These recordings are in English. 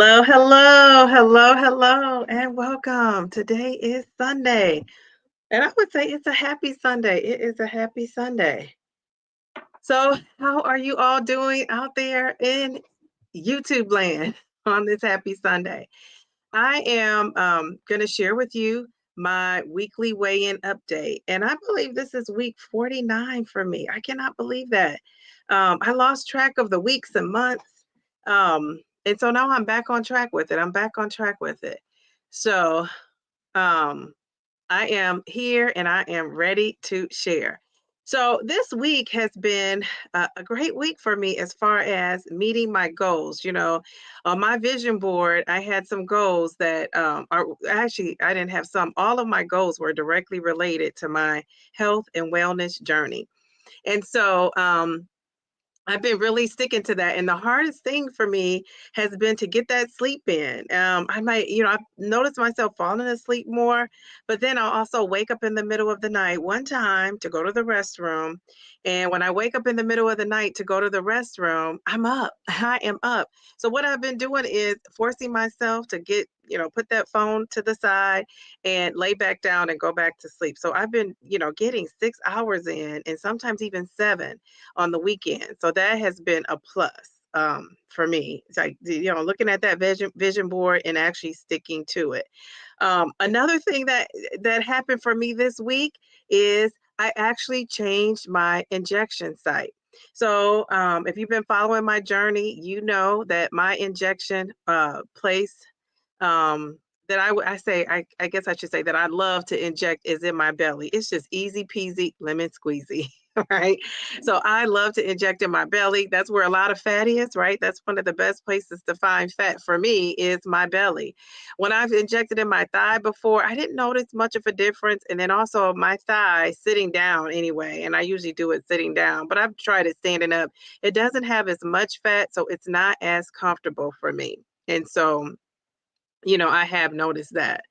Hello, hello, hello, hello, and welcome. Today is Sunday, and I would say it's a happy Sunday. It is a happy Sunday. So, how are you all doing out there in YouTube land on this happy Sunday? I am going to share with you my weekly weigh in update, and I believe this is week 49 for me. I cannot believe that. I lost track of the weeks and months. And so now I'm back on track with it. I'm back on track with it. So um, I am here and I am ready to share. So this week has been a great week for me as far as meeting my goals. On my vision board, I had some goals that are actually, I didn't have some, all of my goals were directly related to my health and wellness journey. And so I've been really sticking to that. And the hardest thing for me has been to get that sleep in. I've noticed myself falling asleep more, but then I'll also wake up in the middle of the night one time to go to the restroom. And when I wake up in the middle of the night to go to the restroom, I'm up. I am up. So what I've been doing is forcing myself to put that phone to the side and lay back down and go back to sleep. So I've been, getting 6 hours in and sometimes even 7 on the weekend. So that has been a plus for me. It's like, looking at that vision board and actually sticking to it. Another thing that happened for me this week is I actually changed my injection site. So if you've been following my journey, you know that my injection place that I guess I should say that I love to inject is in my belly. It's just easy peasy lemon squeezy, right? So I love to inject in my belly. That's where a lot of fat is, right? That's one of the best places to find fat for me is my belly. When I've injected in my thigh before, I didn't notice much of a difference. And then also my thigh sitting down anyway, and I usually do it sitting down, but I've tried it standing up. It doesn't have as much fat, so it's not as comfortable for me. And so I have noticed that,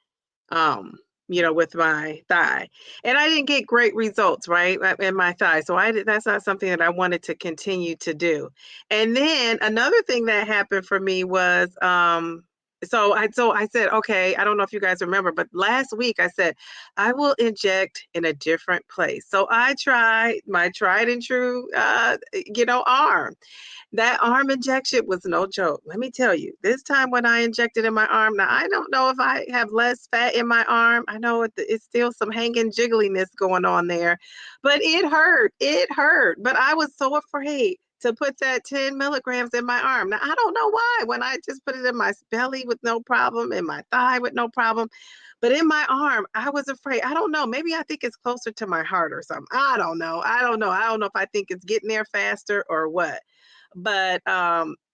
with my thigh. And I didn't get great results, right, in my thigh. So that's not something that I wanted to continue to do. And then another thing that happened for me was so I said, okay, I don't know if you guys remember, but last week I said I will inject in a different place. So I tried my tried and true arm. That arm injection was no joke. Let me tell you, this time when I injected in my arm, now I don't know if I have less fat in my arm. I know it's still some hanging jiggliness going on there, but it hurt. It hurt. But I was so afraid to put that 10 milligrams in my arm. Now, I don't know why. When I just put it in my belly with no problem, in my thigh with no problem, but in my arm, I was afraid. I don't know. Maybe I think it's closer to my heart or something. I don't know. I don't know. I don't know if I think it's getting there faster or what. But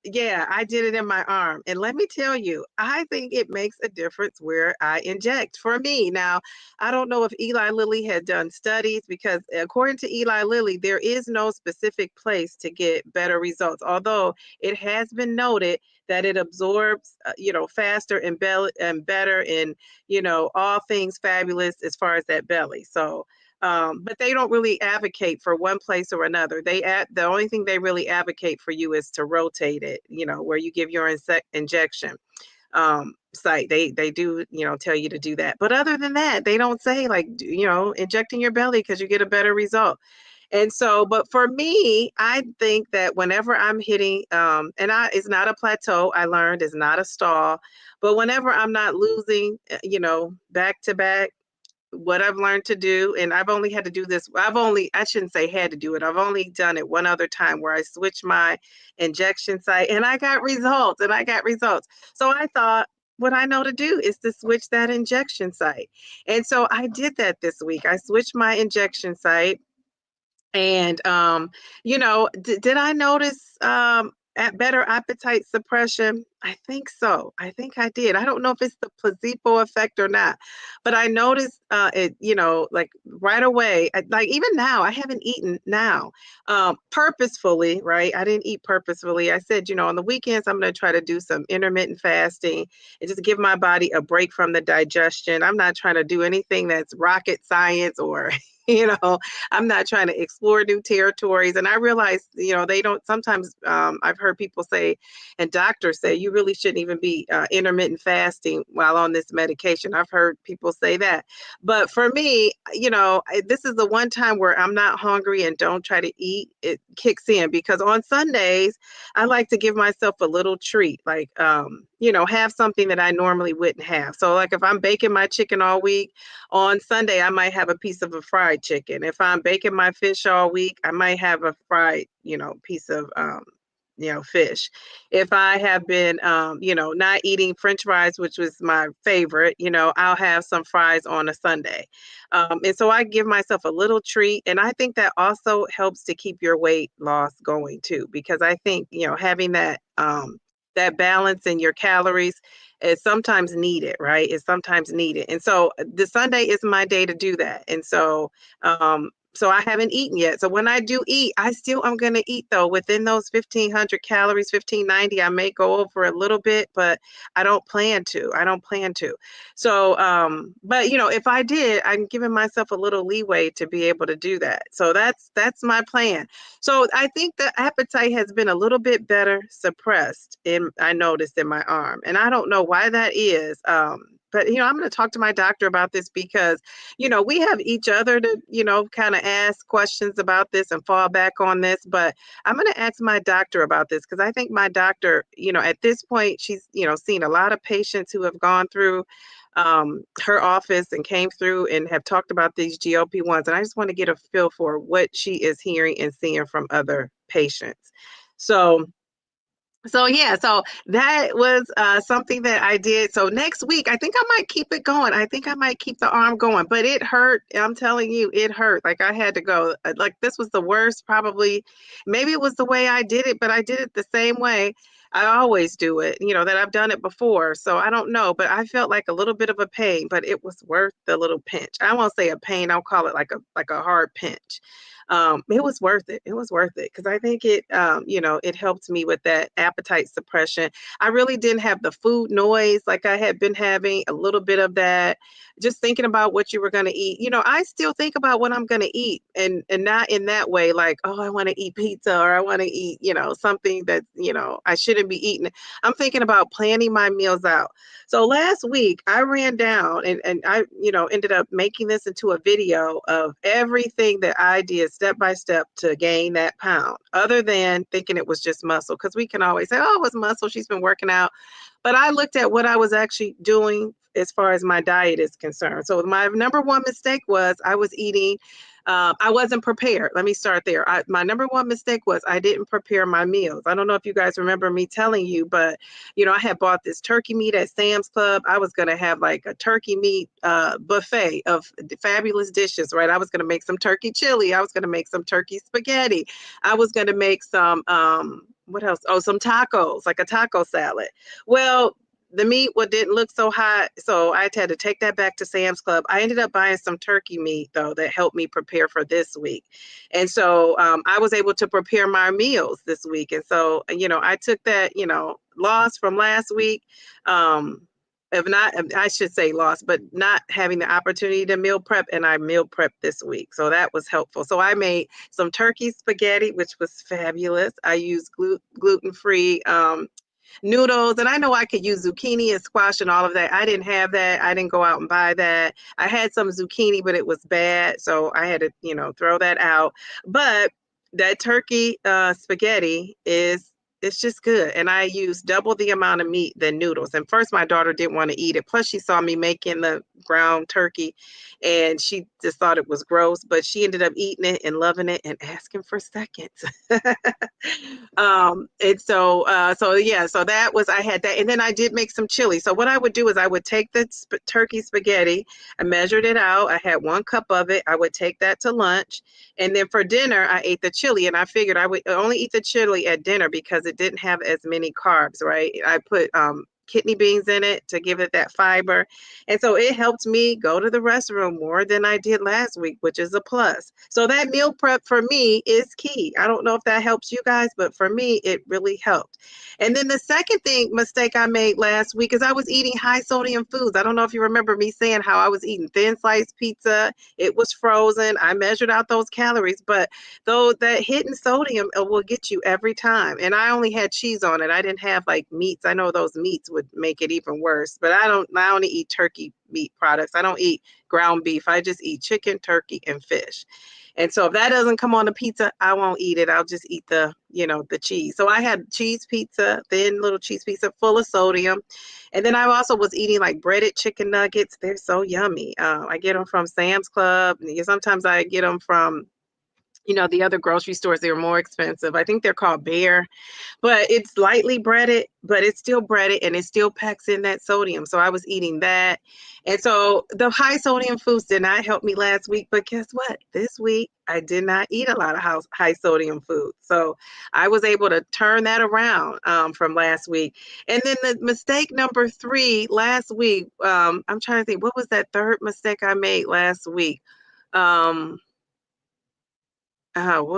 yeah, I did it in my arm. And let me tell you, I think it makes a difference where I inject for me. Now, I don't know if Eli Lilly had done studies because according to Eli Lilly, there is no specific place to get better results. Although it has been noted that it absorbs, faster and better and, all things fabulous as far as that belly. So but they don't really advocate for one place or another. The only thing they really advocate for you is to rotate it, where you give your injection site. They do, tell you to do that. But other than that, they don't say like, injecting your belly because you get a better result. And so, but for me, I think that whenever I'm hitting, it's not a plateau, I learned it's not a stall, but whenever I'm not losing, back to back, what I've learned to do, and I've only had to do this, I shouldn't say had to do it. I've only done it one other time where I switched my injection site and I got results So I thought, what I know to do is to switch that injection site. And so I did that this week. I switched my injection site and, did I notice at better appetite suppression? I think so. I think I did. I don't know if it's the placebo effect or not, but I noticed it, like right away. Like even now, I haven't eaten now purposefully, right? I didn't eat purposefully. I said, on the weekends, I'm going to try to do some intermittent fasting and just give my body a break from the digestion. I'm not trying to do anything that's rocket science or, I'm not trying to explore new territories. And I realize, they don't sometimes I've heard people say and doctors say you really shouldn't even be intermittent fasting while on this medication. I've heard people say that. But for me, this is the one time where I'm not hungry and don't try to eat. It kicks in because on Sundays, I like to give myself a little treat, like, have something that I normally wouldn't have. So, like, if I'm baking my chicken all week, on Sunday, I might have a piece of a fried chicken. If I'm baking my fish all week, I might have a fried, piece of, fish. If I have been, not eating French fries, which was my favorite, I'll have some fries on a Sunday. And so I give myself a little treat. And I think that also helps to keep your weight loss going too, because I think, having that balance in your calories is sometimes needed, right? It's sometimes needed. And so the Sunday is my day to do that. And so I haven't eaten yet. So when I do eat, I'm going to eat though within those 1,500 calories, 1,590. I may go over a little bit, but I don't plan to. So, but if I did, I'm giving myself a little leeway to be able to do that. So that's my plan. So I think the appetite has been a little bit better suppressed I noticed in my arm. And I don't know why that is. But I'm going to talk to my doctor about this because we have each other to, kind of ask questions about this and fall back on this. But I'm going to ask my doctor about this because I think my doctor, at this point, she's, seen a lot of patients who have gone through her office and came through and have talked about these GLP-1s. And I just want to get a feel for what she is hearing and seeing from other patients. So yeah, so that was something that I did. So next week, I think I might keep it going. I think I might keep the arm going, but it hurt. I'm telling you, it hurt. Like I had to go. Like this was the worst, probably. Maybe it was the way I did it, but I did it the same way I always do it. That I've done it before. So I don't know, but I felt like a little bit of a pain, but it was worth the little pinch. I won't say a pain. I'll call it like a hard pinch. It was worth it. It was worth it because I think it helped me with that appetite suppression. I really didn't have the food noise like I had been having, a little bit of that. Just thinking about what you were going to eat. I still think about what I'm going to eat and not in that way, like, oh, I want to eat pizza or I want to eat, something that, I shouldn't be eating. I'm thinking about planning my meals out. So last week I ran down and I, ended up making this into a video of everything that I did step by step to gain that pound, other than thinking it was just muscle. Because we can always say, oh, it was muscle. She's been working out. But I looked at what I was actually doing as far as my diet is concerned. So my number one mistake was I was eating, I wasn't prepared. Let me start there. My number one mistake was I didn't prepare my meals. I don't know if you guys remember me telling you, but, I had bought this turkey meat at Sam's Club. I was going to have like a turkey meat buffet of fabulous dishes, right? I was going to make some turkey chili. I was going to make some turkey spaghetti. I was going to make some, what else? Oh, some tacos, like a taco salad. Well, the meat didn't look so hot, so I had to take that back to Sam's Club. I ended up buying some turkey meat, though, that helped me prepare for this week. And so I was able to prepare my meals this week. And so, I took that, loss from last week. If not, I should say loss, but not having the opportunity to meal prep, and I meal prepped this week. So that was helpful. So I made some turkey spaghetti, which was fabulous. I used gluten-free noodles, and I know I could use zucchini and squash and all of that. I didn't have that. I didn't go out and buy that. I had some zucchini, but it was bad, so I had to, throw that out. But that turkey spaghetti it's just good. And I used double the amount of meat than noodles. And first, my daughter didn't want to eat it. Plus, she saw me making the ground turkey and she just thought it was gross. But she ended up eating it and loving it and asking for seconds. And so that was, I had that. And then I did make some chili. So what I would do is I would take the turkey spaghetti. I measured it out. I had 1 cup of it. I would take that to lunch. And then for dinner, I ate the chili. And I figured I would only eat the chili at dinner because it didn't have as many carbs, right? I put kidney beans in it to give it that fiber. And so it helped me go to the restroom more than I did last week, which is a plus. So that meal prep for me is key. I don't know if that helps you guys, but for me, it really helped. And then the second mistake I made last week is I was eating high sodium foods. I don't know if you remember me saying how I was eating thin sliced pizza. It was frozen. I measured out those calories, but though that hidden sodium will get you every time. And I only had cheese on it. I didn't have like meats. I know those meats would make it even worse, but I only eat turkey meat products. I don't eat ground beef. I just eat chicken, turkey, and fish. And so if that doesn't come on the pizza, I won't eat it. I'll just eat the cheese. So I had cheese pizza, thin little cheese pizza full of sodium. And then I also was eating like breaded chicken nuggets. They're so yummy. I get them from Sam's Club. Sometimes I get them from the other grocery stores. They're more expensive. I think they're called Bear, but it's lightly breaded, but it's still breaded and it still packs in that sodium. So I was eating that. And so the high sodium foods did not help me last week, but guess what? This week I did not eat a lot of high sodium food. So I was able to turn that around from last week. And then the mistake number 3 last week, I'm trying to think, what was that third mistake I made last week? What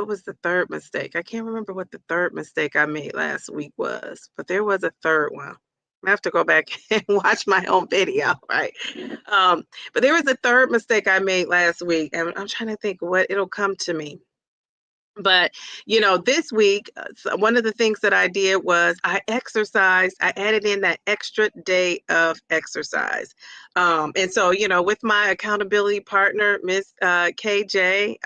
was the third mistake? I can't remember what the third mistake I made last week was, but there was a third one. I have to go back and watch my own video, right? But there was a third mistake I made last week, and I'm trying to think what it'll come to me. But, this week, one of the things that I did was I exercised. I added in that extra day of exercise. And so, with my accountability partner, Miss KJ,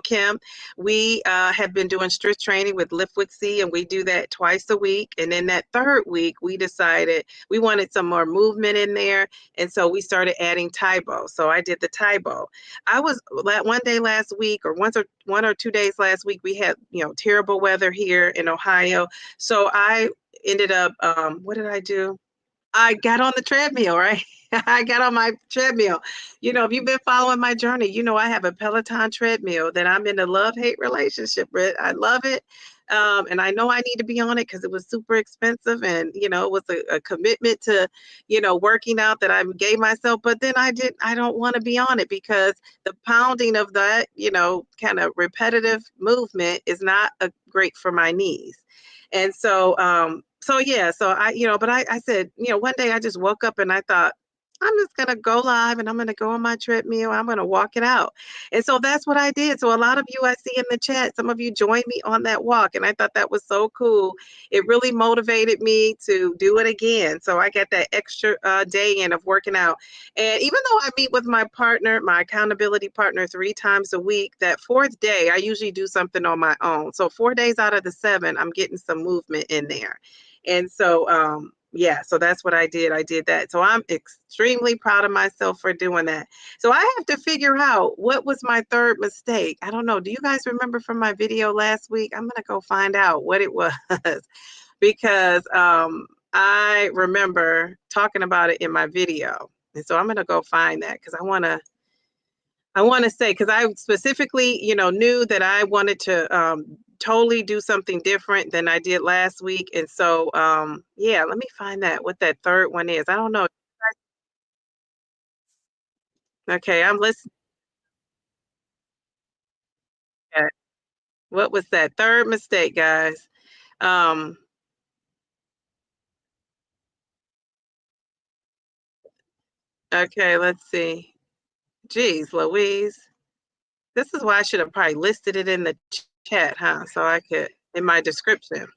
Kim, we have been doing strict training with Lift with C, and we do that twice a week. And then that third week, we decided we wanted some more movement in there. And so we started adding Taibo. So I did the Taibo. I was one day last week, or 1 or 2 days last week, we had terrible weather here in Ohio. So I ended up, what did I do? I got on the treadmill, right? I got on my treadmill. If you've been following my journey, I have a Peloton treadmill that I'm in a love-hate relationship with. I love it. And I know I need to be on it because it was super expensive, and it was a commitment to working out that I gave myself. But then I don't want to be on it because the pounding of that kind of repetitive movement is not great for my knees. And so yeah, so but I said, one day I just woke up and I thought, I'm just going to go live and I'm going to go on my treadmill. I'm going to walk it out. And so that's what I did. So a lot of you I see in the chat, some of you joined me on that walk. And I thought that was so cool. It really motivated me to do it again. So I got that extra day in of working out. And even though I meet with my partner, my accountability partner, 3 times a week, that 4th day, I usually do something on my own. So 4 days out of the 7, I'm getting some movement in there. And so, yeah, so that's what I did. I did that. So I'm extremely proud of myself for doing that. So I have to figure out what was my third mistake. I don't know. Do you guys remember from my video last week? I'm going to go find out what it was because I remember talking about it in my video. And so I'm going to go find that because I want to say, because I specifically, knew that I wanted to totally do something different than I did last week. And so, yeah, let me find what that third one is. I don't know. Okay, I'm listening. What was that third mistake, guys? Um, okay, let's see. Geez, Louise. This is why I should have probably listed it in the chat, huh? So I could, in my description.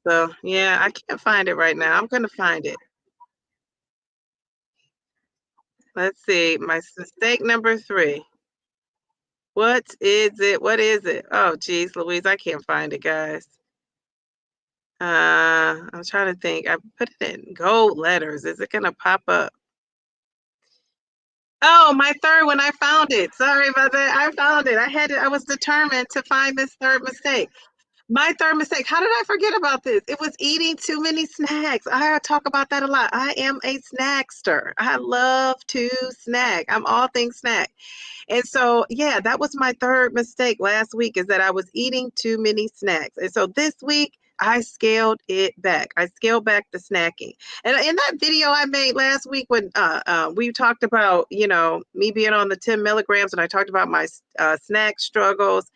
So, yeah, I can't find it right now. I'm going to find it. Let's see. My mistake number 3. What is it? What is it? Oh, geez, Louise, I can't find it, guys. I'm trying to think. I put it in gold letters. Is it going to pop up? Oh, my third one. I found it. Sorry about that. I found it. I was determined to find this third mistake. My third mistake. How did I forget about this? It was eating too many snacks. I talk about that a lot. I am a snackster. I love to snack. I'm all things snack. And so, that was my third mistake last week, is that I was eating too many snacks. And so this week, I scaled it back. I scaled back the snacking. And in that video I made last week when we talked about, me being on the 10 milligrams, and I talked about my snack struggles.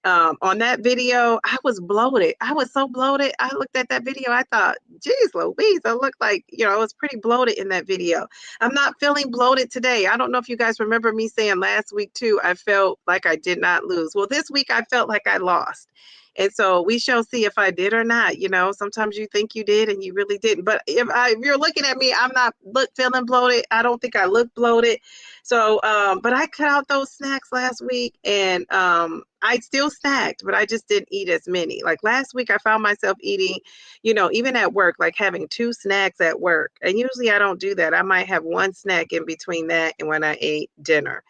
On that video, I was bloated. I was so bloated. I looked at that video. I thought, geez, Louise, I look like, I was pretty bloated in that video. I'm not feeling bloated today. I don't know if you guys remember me saying last week too, I felt like I did not lose. Well, this week I felt like I lost. And so we shall see if I did or not. Sometimes you think you did and you really didn't. But if you're looking at me, I'm not feeling bloated. I don't think I look bloated. So, but I cut out those snacks last week, and I still snacked, but I just didn't eat as many. Like last week, I found myself eating, even at work, like having 2 snacks at work. And usually I don't do that. I might have 1 snack in between that and when I ate dinner.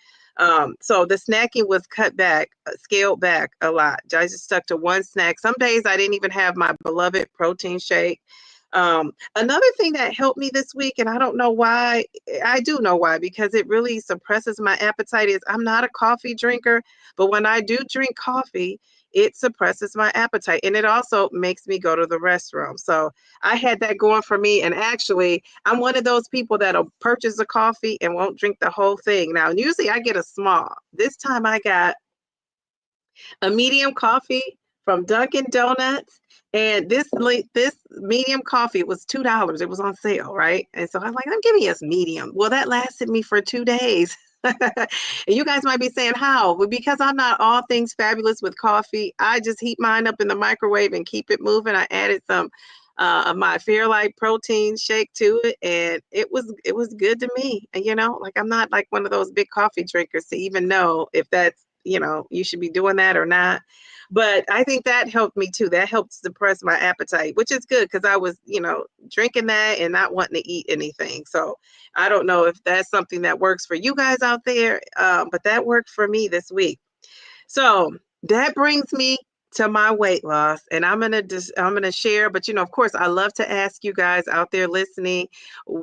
So the snacking was cut back, scaled back a lot. I just stuck to 1 snack. Some days I didn't even have my beloved protein shake. Another thing that helped me this week, and I don't know why, I do know why, because it really suppresses my appetite, is I'm not a coffee drinker, but when I do drink coffee, it suppresses my appetite, and it also makes me go to the restroom. So I had that going for me, and actually, I'm one of those people that'll purchase a coffee and won't drink the whole thing. Now, usually I get a small. This time I got a medium coffee from Dunkin' Donuts. And this medium coffee was $2. It was on sale, right? And so I'm like, give me a medium. Well, that lasted me for 2 days. And you guys might be saying, how? Well, because I'm not all things fabulous with coffee. I just heat mine up in the microwave and keep it moving. I added some of my Fairlight protein shake to it, and it was good to me. And like, I'm not like one of those big coffee drinkers to even know if that's, you should be doing that or not. But I think that helped me too. That helped suppress my appetite, which is good because I was, drinking that and not wanting to eat anything. So I don't know if that's something that works for you guys out there, but that worked for me this week. So that brings me to my weight loss, and I'm gonna share. But of course, I love to ask you guys out there listening: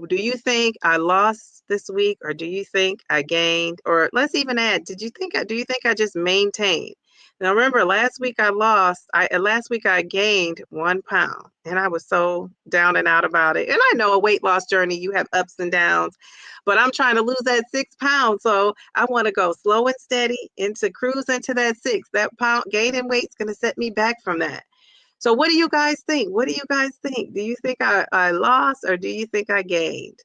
do you think I lost this week, or do you think I gained? Or let's even add: do you think I just maintained? Now, remember, last week I gained 1 pound, and I was so down and out about it. And I know a weight loss journey, you have ups and downs, but I'm trying to lose that 6 pounds. So I want to go slow and steady into cruise into that 6. That pound gaining weight is going to set me back from that. So what do you guys think? What do you guys think? Do you think I lost, or do you think I gained?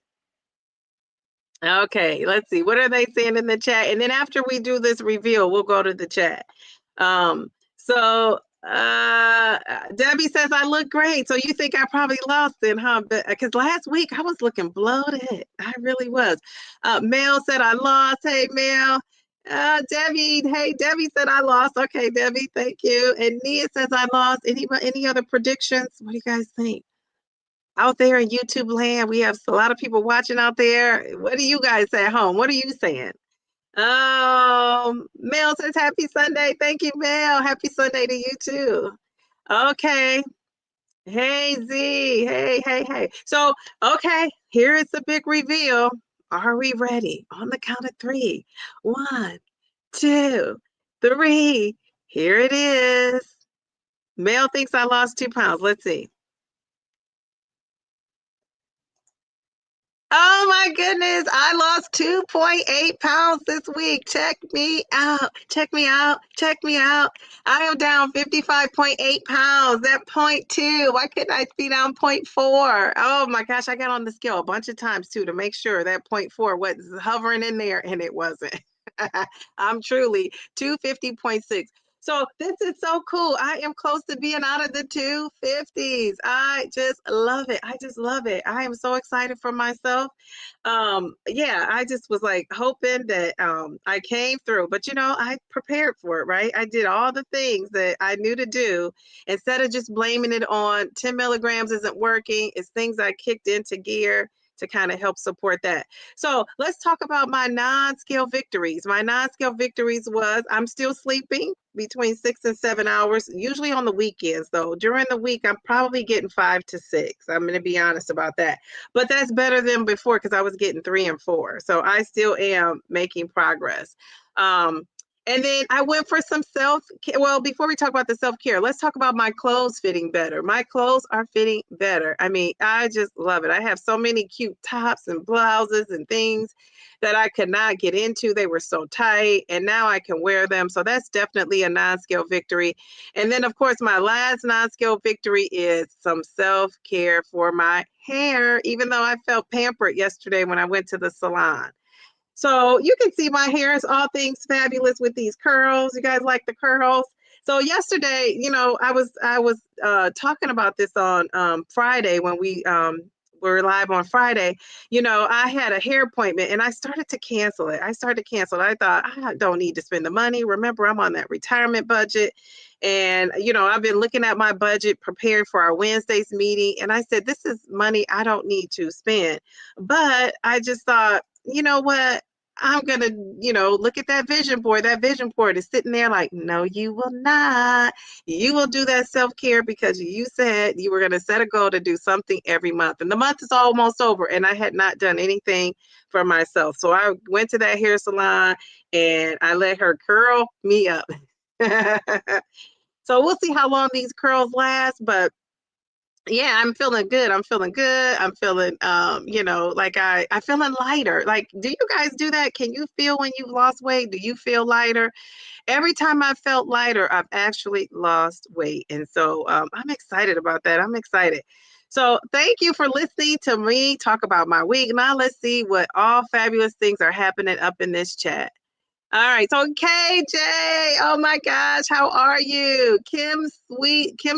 Okay, let's see. What are they saying in the chat? And then after we do this reveal, we'll go to the chat. So Debbie says I look great. So you think I probably lost then, huh? Because last week I was looking bloated. I really was. Mel said I lost. Hey, Mel. Debbie, hey, Debbie said I lost. Okay, Debbie, thank you. And Nia says I lost. Any other predictions? What do you guys think? Out there in YouTube land, we have a lot of people watching out there. What do you guys say at home? What are you saying? Mel says happy Sunday. Thank you, Mel. Happy Sunday to you too. Okay. Hey, Z. Hey. So, okay, here is the big reveal. Are we ready? On the count of 3. 1, 2, 3. Here it is. Mel thinks I lost 2 pounds. Let's see. Oh my goodness, I lost 2.8 pounds this week. Check me out. Check me out. Check me out. I am down 55.8 pounds. That 0.2. Why couldn't I be down 0.4? Oh my gosh, I got on the scale a bunch of times too to make sure that 0.4 was hovering in there, and it wasn't. I'm truly 250.6. So this is so cool. I am close to being out of the 250s. I just love it. I just love it. I am so excited for myself. Yeah, I just was like hoping that I came through, but I prepared for it, right? I did all the things that I knew to do instead of just blaming it on 10 milligrams isn't working. It's things I kicked into gear to kind of help support that. So let's talk about my non-scale victories. My non-scale victories was I'm still sleeping between 6 and 7 hours, usually on the weekends though. During the week, I'm probably getting 5 to 6. I'm going to be honest about that. But that's better than before because I was getting 3 and 4. So I still am making progress. And And then I went for some self-care. Well, before we talk about the self-care, let's talk about my clothes fitting better. My clothes are fitting better. I mean, I just love it. I have so many cute tops and blouses and things that I could not get into. They were so tight, and now I can wear them. So that's definitely a non-scale victory. And then, of course, my last non-scale victory is some self-care for my hair, even though I felt pampered yesterday when I went to the salon. So you can see my hair is all things fabulous with these curls. You guys like the curls? So yesterday, I was talking about this on Friday when we were live on Friday. I had a hair appointment and I started to cancel it. I thought I don't need to spend the money. Remember, I'm on that retirement budget. And, I've been looking at my budget, preparing for our Wednesday's meeting. And I said, this is money I don't need to spend. But I just thought, you know what? I'm going to, look at that vision board. That vision board is sitting there like, no, you will not. You will do that self-care because you said you were going to set a goal to do something every month. And the month is almost over and I had not done anything for myself. So I went to that hair salon and I let her curl me up. So we'll see how long these curls last, but yeah, I'm feeling good. I'm feeling good. I'm feeling, like I feeling lighter. Like, do you guys do that? Can you feel when you've lost weight? Do you feel lighter? Every time I felt lighter, I've actually lost weight. And so I'm excited about that. I'm excited. So thank you for listening to me talk about my week. Now let's see what all fabulous things are happening up in this chat. All right, so KJ, oh my gosh, how are you? Kim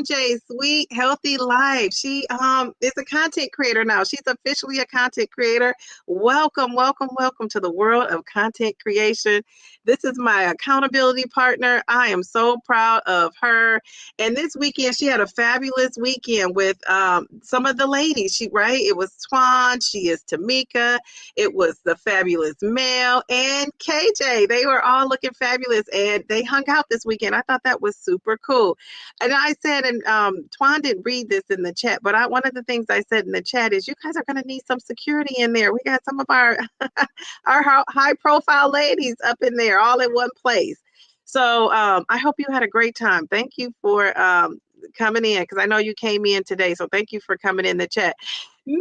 J, sweet, healthy life. She is a content creator now. She's officially a content creator. Welcome, welcome, welcome to the world of content creation. This is my accountability partner. I am so proud of her. And this weekend, she had a fabulous weekend with some of the ladies. It was Twan, she is Tamika, it was the fabulous Mel and KJ. They were all looking fabulous and they hung out this weekend. I thought that was super cool. And I said, and Twan didn't read this in the chat, but one of the things I said in the chat is you guys are going to need some security in there. We got some of our our high profile ladies up in there all in one place. So I hope you had a great time. Thank you for coming in because I know you came in today. So thank you for coming in the chat. Mia,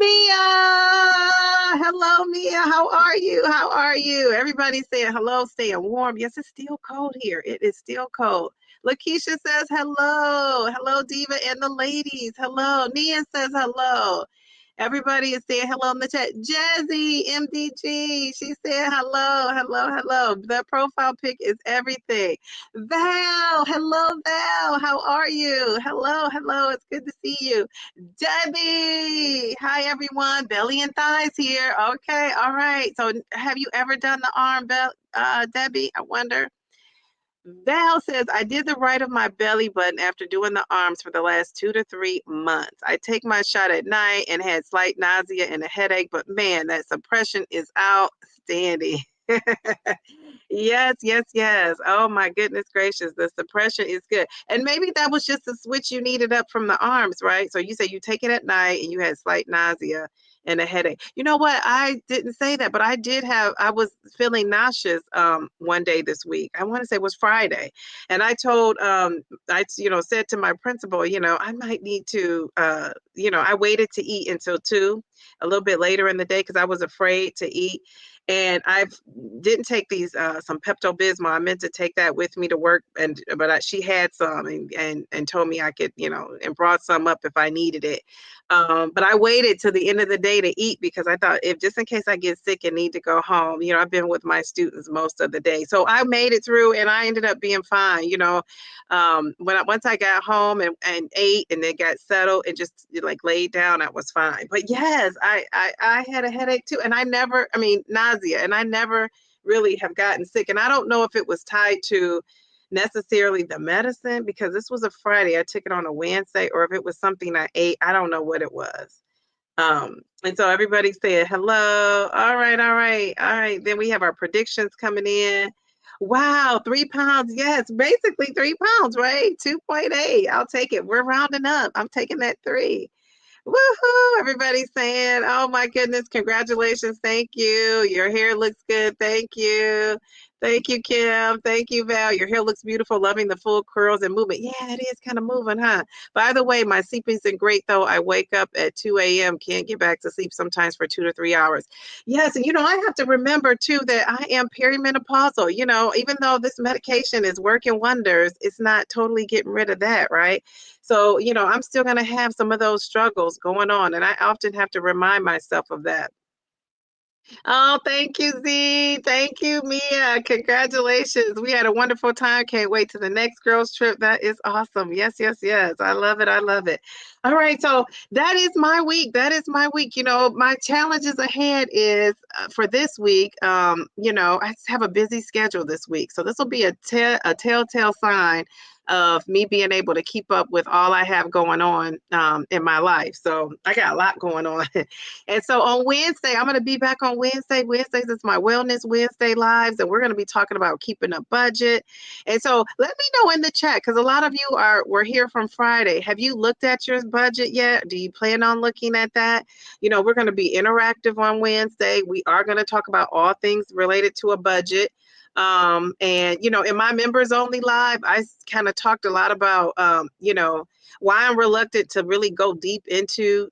hello, Mia. How are you? How are you? Everybody saying hello, staying warm. Yes, it's still cold here. It is still cold. Lakeisha says hello. Hello, Diva and the ladies. Hello. Nia says hello. Everybody is saying hello in the chat. Jazzy, MDG, she said hello, hello, hello. The profile pic is everything. Val, hello, Val. How are you? Hello, hello. It's good to see you. Debbie, hi, everyone. Belly and thighs here. Okay, all right. So have you ever done the arm, Debbie? I wonder. Val says, I did the right of my belly button after doing the arms for the last 2 to 3 months. I take my shot at night and had slight nausea and a headache, but man, that suppression is outstanding. Yes, yes, yes. Oh my goodness gracious. The suppression is good. And maybe that was just the switch you needed up from the arms, right? So you say you take it at night and you had slight nausea and a headache. You know what? I didn't say that, but I was feeling nauseous one day this week. I want to say it was Friday. And I told said to my principal, I might need to I waited to eat until 2, a little bit later in the day because I was afraid to eat. And I didn't take these some Pepto-Bismol. I meant to take that with me to work, but she had some and told me I could, and brought some up if I needed it. But I waited till the end of the day to eat because I thought if just in case I get sick and need to go home, I've been with my students most of the day. So I made it through and I ended up being fine. Once I got home and ate and then got settled and just like laid down, I was fine. But yes, I had a headache too. And nausea, and I never really have gotten sick. And I don't know if it was tied to necessarily the medicine because this was a Friday. I took it on a Wednesday, or if it was something I ate. I don't know what it was. And so everybody said hello. All right, all right, all right. Then we have our predictions coming in. Wow, 3 pounds. Yes, basically 3 pounds, right? 2.8. I'll take it. We're rounding up. I'm taking that 3. Woohoo! Everybody's saying, oh my goodness, congratulations. Thank you. Your hair looks good. Thank you. Thank you, Kim. Thank you, Val. Your hair looks beautiful. Loving the full curls and movement. Yeah, it is kind of moving, huh? By the way, my sleeping's been great, though. I wake up at 2 a.m., can't get back to sleep sometimes for 2 to 3 hours. Yes, and I have to remember, too, that I am perimenopausal. Even though this medication is working wonders, it's not totally getting rid of that, right? So, I'm still going to have some of those struggles going on, and I often have to remind myself of that. Oh, thank you, Z. Thank you, Mia. Congratulations. We had a wonderful time. Can't wait to the next girls' trip. That is awesome. Yes, yes, yes. I love it. I love it. All right. So that is my week. That is my week. My challenges ahead is for this week. I just have a busy schedule this week. So this will be a telltale sign of me being able to keep up with all I have going on in my life. So I got a lot going on. And so on Wednesday, I'm going to be back on Wednesday. Wednesdays is my Wellness Wednesday lives, and we're going to be talking about keeping a budget. And so let me know in the chat, because a lot of you were here from Friday. Have you looked at your budget yet? Do you plan on looking at that? We're going to be interactive on Wednesday. We are going to talk about all things related to a budget. And in my members only live, I kind of talked a lot about why I'm reluctant to really go deep into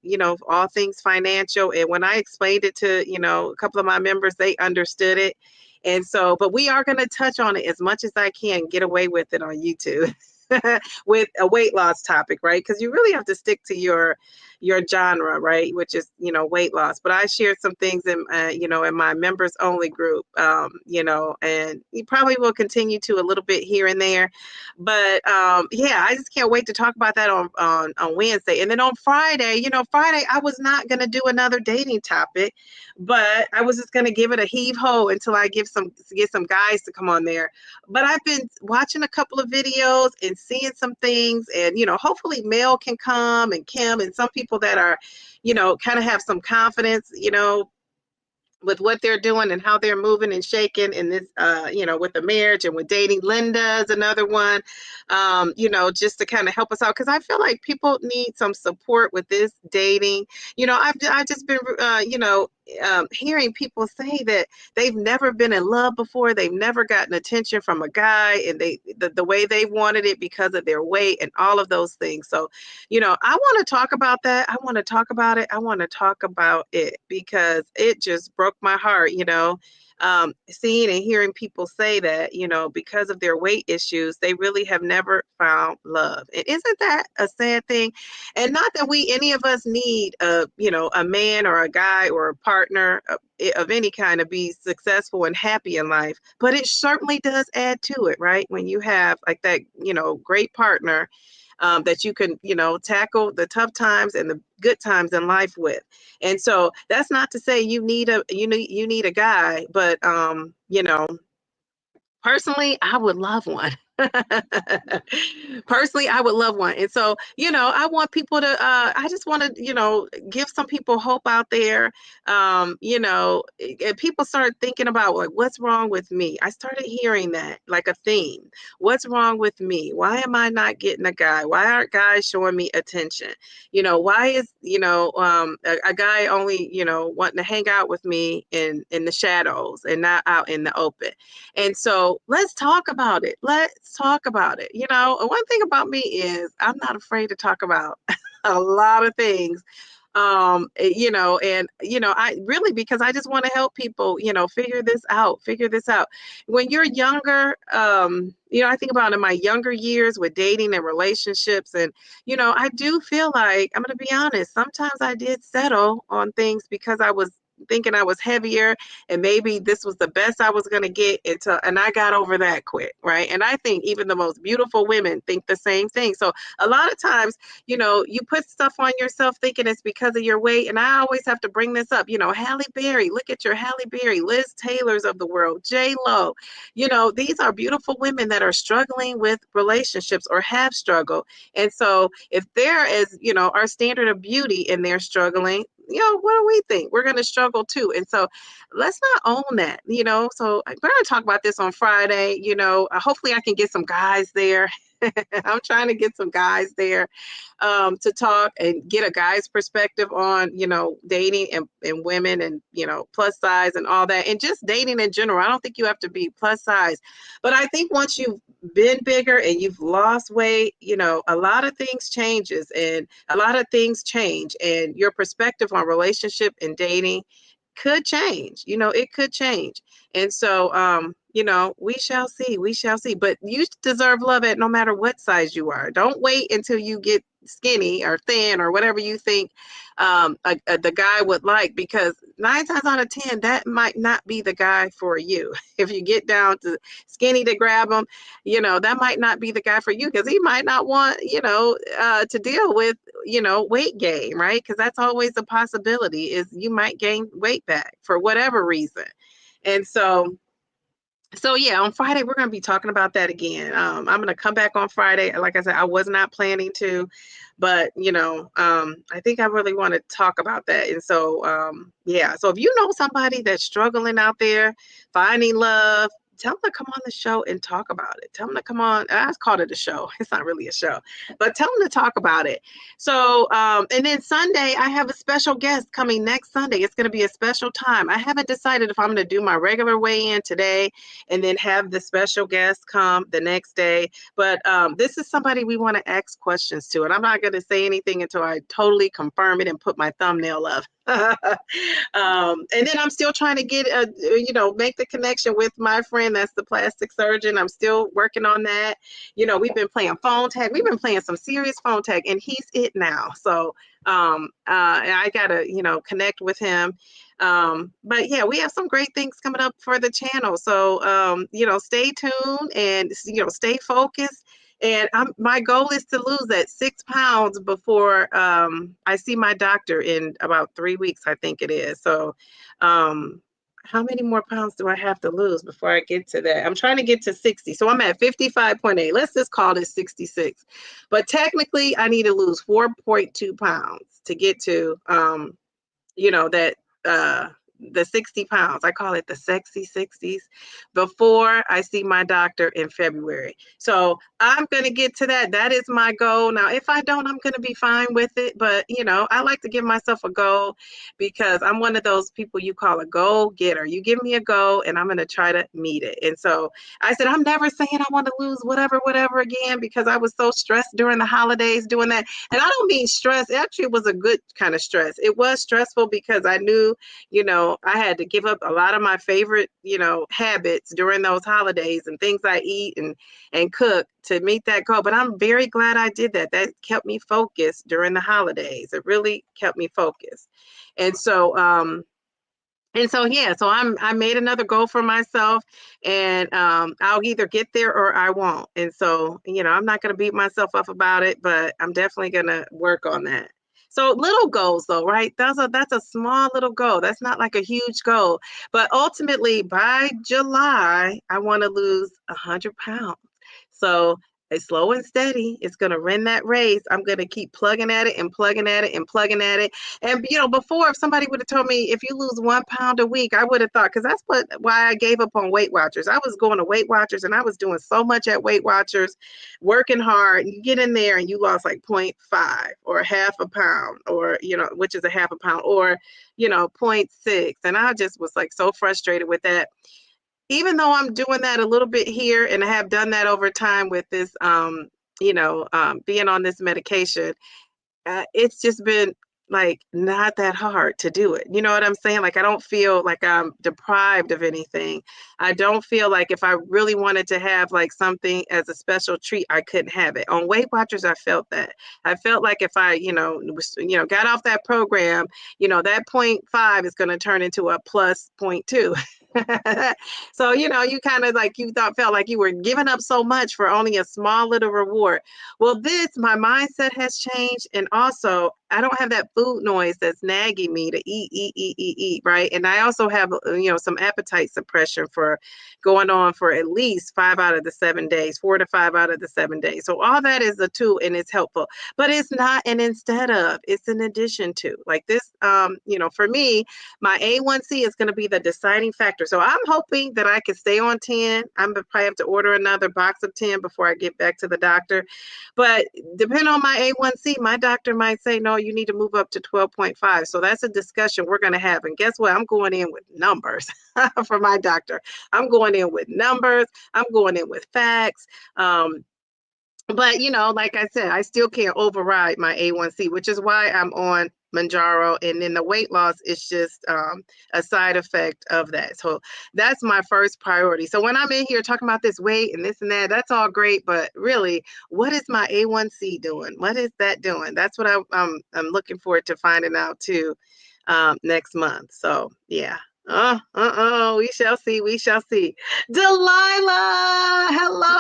all things financial. And when I explained it to a couple of my members, they understood it. And so, but we are going to touch on it as much as I can, get away with it on YouTube. With a weight loss topic, right? Because you really have to stick to your genre, right? Which is weight loss. But I shared some things in my members only group, and you probably will continue to a little bit here and there. But yeah, I just can't wait to talk about that on Wednesday. And then on Friday, Friday I was not going to do another dating topic, but I was just going to give it a heave ho until I get some guys to come on there. But I've been watching a couple of videos and seeing some things, and hopefully Mel can come, and Kim, and some people that are kind of have some confidence with what they're doing and how they're moving and shaking in this, with the marriage and with dating. Linda is another one, just to kind of help us out. Because I feel like people need some support with this dating. I've just been, hearing people say that they've never been in love before. They've never gotten attention from a guy, and the way they wanted it because of their weight and all of those things. So, I want to talk about that. I want to talk about it. I want to talk about it because it just broke my heart, seeing and hearing people say that, because of their weight issues, they really have never found love. And isn't that a sad thing? And not that any of us need a man or a guy or a partner of any kind to be successful and happy in life, but it certainly does add to it, right? When you have like that, great partner that you can, tackle the tough times and the good times in life with. And so that's not to say you need a guy, but personally, I would love one. Personally, I would love one. And so, I want people to, I just want to, give some people hope out there. And people start thinking about like, what's wrong with me? I started hearing that like a theme. What's wrong with me? Why am I not getting a guy? Why aren't guys showing me attention? Why is, a guy only, wanting to hang out with me in the shadows and not out in the open? And so let's talk about it. Let's talk about it. One thing about me is I'm not afraid to talk about a lot of things. I really, because I just want to help people, figure this out. When you're younger, I think about in my younger years with dating and relationships, and, I do feel like, I'm going to be honest, sometimes I did settle on things because I was thinking I was heavier and maybe this was the best I was going to get and I got over that quick, right? And I think even the most beautiful women think the same thing. So a lot of times, you put stuff on yourself thinking it's because of your weight. And I always have to bring this up, Halle Berry, look at your Halle Berry, Liz Taylor's of the world, J-Lo, these are beautiful women that are struggling with relationships or have struggled. And so if they're as, our standard of beauty and they're struggling, what do we think? We're going to struggle too. And so let's not own that, so we're going to talk about this on Friday. Hopefully I can get some guys there. I'm trying to get some guys there to talk and get a guy's perspective on, dating and women and, plus size and all that. And just dating in general. I don't think you have to be plus size. But I think once you've been bigger and you've lost weight, a lot of things changes and a lot of things change. And your perspective on relationship and dating could change. It could change. And so, we shall see. We shall see. But you deserve love at no matter what size you are. Don't wait until you get skinny or thin or whatever you think the guy would like, because 9 times out of 10, that might not be the guy for you. If you get down to skinny to grab him, that might not be the guy for you, because he might not want, to deal with, weight gain, right? Because that's always a possibility, is you might gain weight back for whatever reason. And so yeah, on Friday, we're going to be talking about that again. I'm going to come back on Friday. Like I said, I was not planning to, but I think I really want to talk about that. And so, yeah, so if you know somebody that's struggling out there, finding love, tell them to come on the show and talk about it. Tell them to come on. I called it a show. It's not really a show, but tell them to talk about it. So, and then Sunday, I have a special guest coming next Sunday. It's going to be a special time. I haven't decided if I'm going to do my regular weigh-in today and then have the special guest come the next day. But this is somebody we want to ask questions to. And I'm not going to say anything until I totally confirm it and put my thumbnail up. And then I'm still trying to get make the connection with my friend that's the plastic surgeon. I'm still working on that. We've been playing phone tag. We've been playing some serious phone tag, and he's it now. So I gotta connect with him. But yeah, we have some great things coming up for the channel. So stay tuned and stay focused. And my goal is to lose that 6 pounds before I see my doctor in about 3 weeks, I think it is. So how many more pounds do I have to lose before I get to that? I'm trying to get to 60. So I'm at 55.8. Let's just call it 66. But technically, I need to lose 4.2 pounds to get to, that the 60 pounds. I call it the sexy 60s before I see my doctor in February. So I'm going to get to that. That is my goal. Now, if I don't, I'm going to be fine with it. But, I like to give myself a goal, because I'm one of those people you call a goal getter. You give me a goal and I'm going to try to meet it. And so I said, I'm never saying I want to lose whatever again, because I was so stressed during the holidays doing that. And I don't mean stress. Actually, it was a good kind of stress. It was stressful because I knew, I had to give up a lot of my favorite, habits during those holidays and things I eat and cook to meet that goal. But I'm very glad I did that. That kept me focused during the holidays. It really kept me focused. And so, yeah, so I made another goal for myself, and I'll either get there or I won't. And so, I'm not going to beat myself up about it, but I'm definitely going to work on that. So little goals though, right? That's a small little goal. That's not like a huge goal. But ultimately by July, I want to lose 100 pounds. So it's slow and steady. It's going to run that race. I'm going to keep plugging at it and plugging at it and plugging at it. And, before, if somebody would have told me if you lose 1 pound a week, I would have thought, because that's why I gave up on Weight Watchers. I was going to Weight Watchers and I was doing so much at Weight Watchers, working hard. You get in there and you lost like 0.5 or half a pound, or, which is a half a pound, or, 0.6. And I just was like so frustrated with that. Even though I'm doing that a little bit here, and I have done that over time with this, being on this medication, it's just been like not that hard to do it. You know what I'm saying? Like, I don't feel like I'm deprived of anything. I don't feel like if I really wanted to have like something as a special treat, I couldn't have it. On Weight Watchers, I felt that. I felt like if I, got off that program, that 0.5 is going to turn into a plus 0.2. So, you kind of like, felt like you were giving up so much for only a small little reward. Well, my mindset has changed. And also, I don't have that food noise that's nagging me to eat, right? And I also have, some appetite suppression for going on for at least 5 out of the 7 days, 4 to 5 out of the 7 days. So all that is a tool and it's helpful, but it's not an instead of, it's an addition to. Like this, for me, my A1C is going to be the deciding factor. So I'm hoping that I can stay on 10. I'm going to probably have to order another box of 10 before I get back to the doctor. But depending on my A1C, my doctor might say, no, you need to move up to 12.5. So that's a discussion we're going to have. And guess what? I'm going in with numbers for my doctor. I'm going in with numbers. I'm going in with facts. But, like I said, I still can't override my A1C, which is why I'm on Mounjaro. And then the weight loss is just a side effect of that. So that's my first priority. So when I'm in here talking about this weight and this and that, that's all great. But really, what is my A1C doing? What is that doing? That's what I'm looking forward to finding out too next month. So, yeah. We shall see. We shall see. Delilah, hello.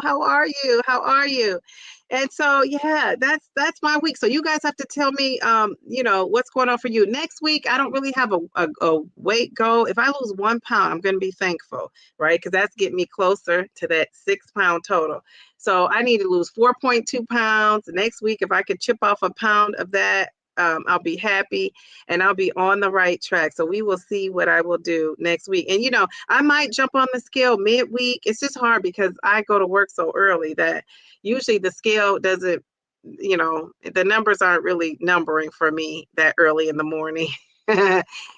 How are you? How are you? And so, yeah, that's my week. So you guys have to tell me, what's going on for you next week. I don't really have a weight goal. If I lose 1 pound, I'm going to be thankful, right? Because that's getting me closer to that 6 pound total. So I need to lose 4.2 pounds next week. If I could chip off a pound of that, I'll be happy and I'll be on the right track. So we will see what I will do next week. And, I might jump on the scale midweek. It's just hard because I go to work so early that usually the scale doesn't, the numbers aren't really numbering for me that early in the morning.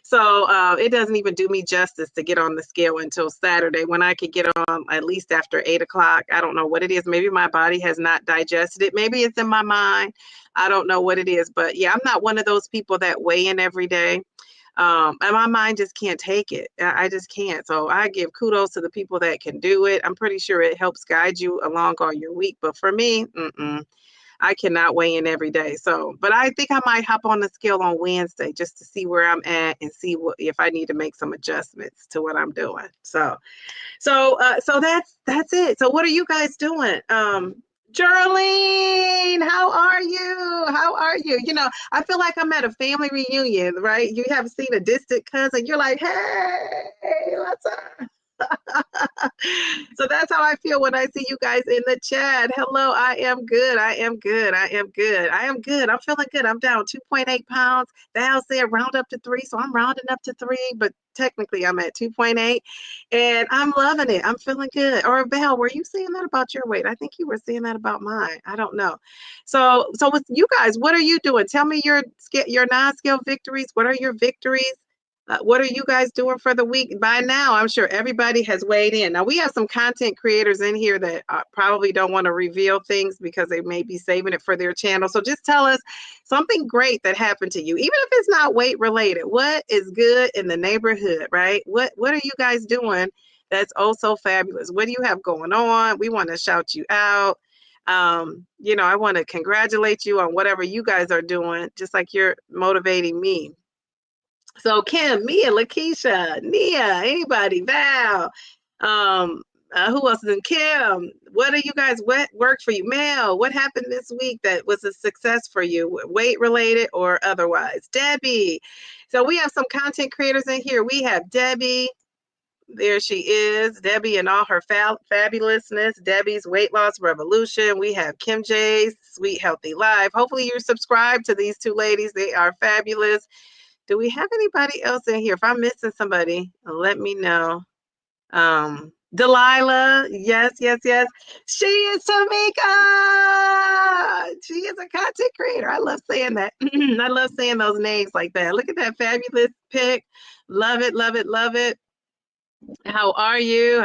So it doesn't even do me justice to get on the scale until Saturday when I could get on at least after 8 o'clock. I don't know what it is. Maybe my body has not digested it. Maybe it's in my mind. I don't know what it is. But yeah, I'm not one of those people that weigh in every day. And my mind just can't take it. I just can't. So I give kudos to the people that can do it. I'm pretty sure it helps guide you along all your week. But for me, I cannot weigh in every day. So, but I think I might hop on the scale on Wednesday just to see where I'm at and see if I need to make some adjustments to what I'm doing. So that's it. So what are you guys doing? Geraldine, how are you? How are you? I feel like I'm at a family reunion, right? You have seen a distant cousin. You're like, hey, what's up? So that's how I feel when I see you guys in the chat. Hello, I am good. I'm feeling good. I'm down 2.8 pounds. Val said round up to 3, so I'm rounding up to 3, but technically I'm at 2.8 and I'm loving it. I'm feeling good. Or Val, were you saying that about your weight? I think you were saying that about mine. I don't know. So with you guys, what are you doing? Tell me your non-scale victories. What are your victories? What are you guys doing for the week? By now, I'm sure everybody has weighed in. Now, we have some content creators in here that probably don't want to reveal things because they may be saving it for their channel. So just tell us something great that happened to you, even if it's not weight related. What is good in the neighborhood, right? What are you guys doing that's oh so fabulous? What do you have going on? We want to shout you out. I want to congratulate you on whatever you guys are doing, just like you're motivating me. So Kim, Mia, Lakeisha, Nia, anybody, Val, who else is in Kim? What are you guys, what worked for you? Mel, what happened this week that was a success for you, weight related or otherwise? Debbie. So we have some content creators in here. We have Debbie. There she is, Debbie and all her fabulousness, Debbie's Weight Loss Revolution. We have Kim J's Sweet Healthy Life. Hopefully you're subscribed to these two ladies. They are fabulous. Do we have anybody else in here? If I'm missing somebody, let me know. Delilah, yes. She is Tamika. She is a content creator. I love saying that. I love saying those names like that. Look at that fabulous pic. Love it. How are you?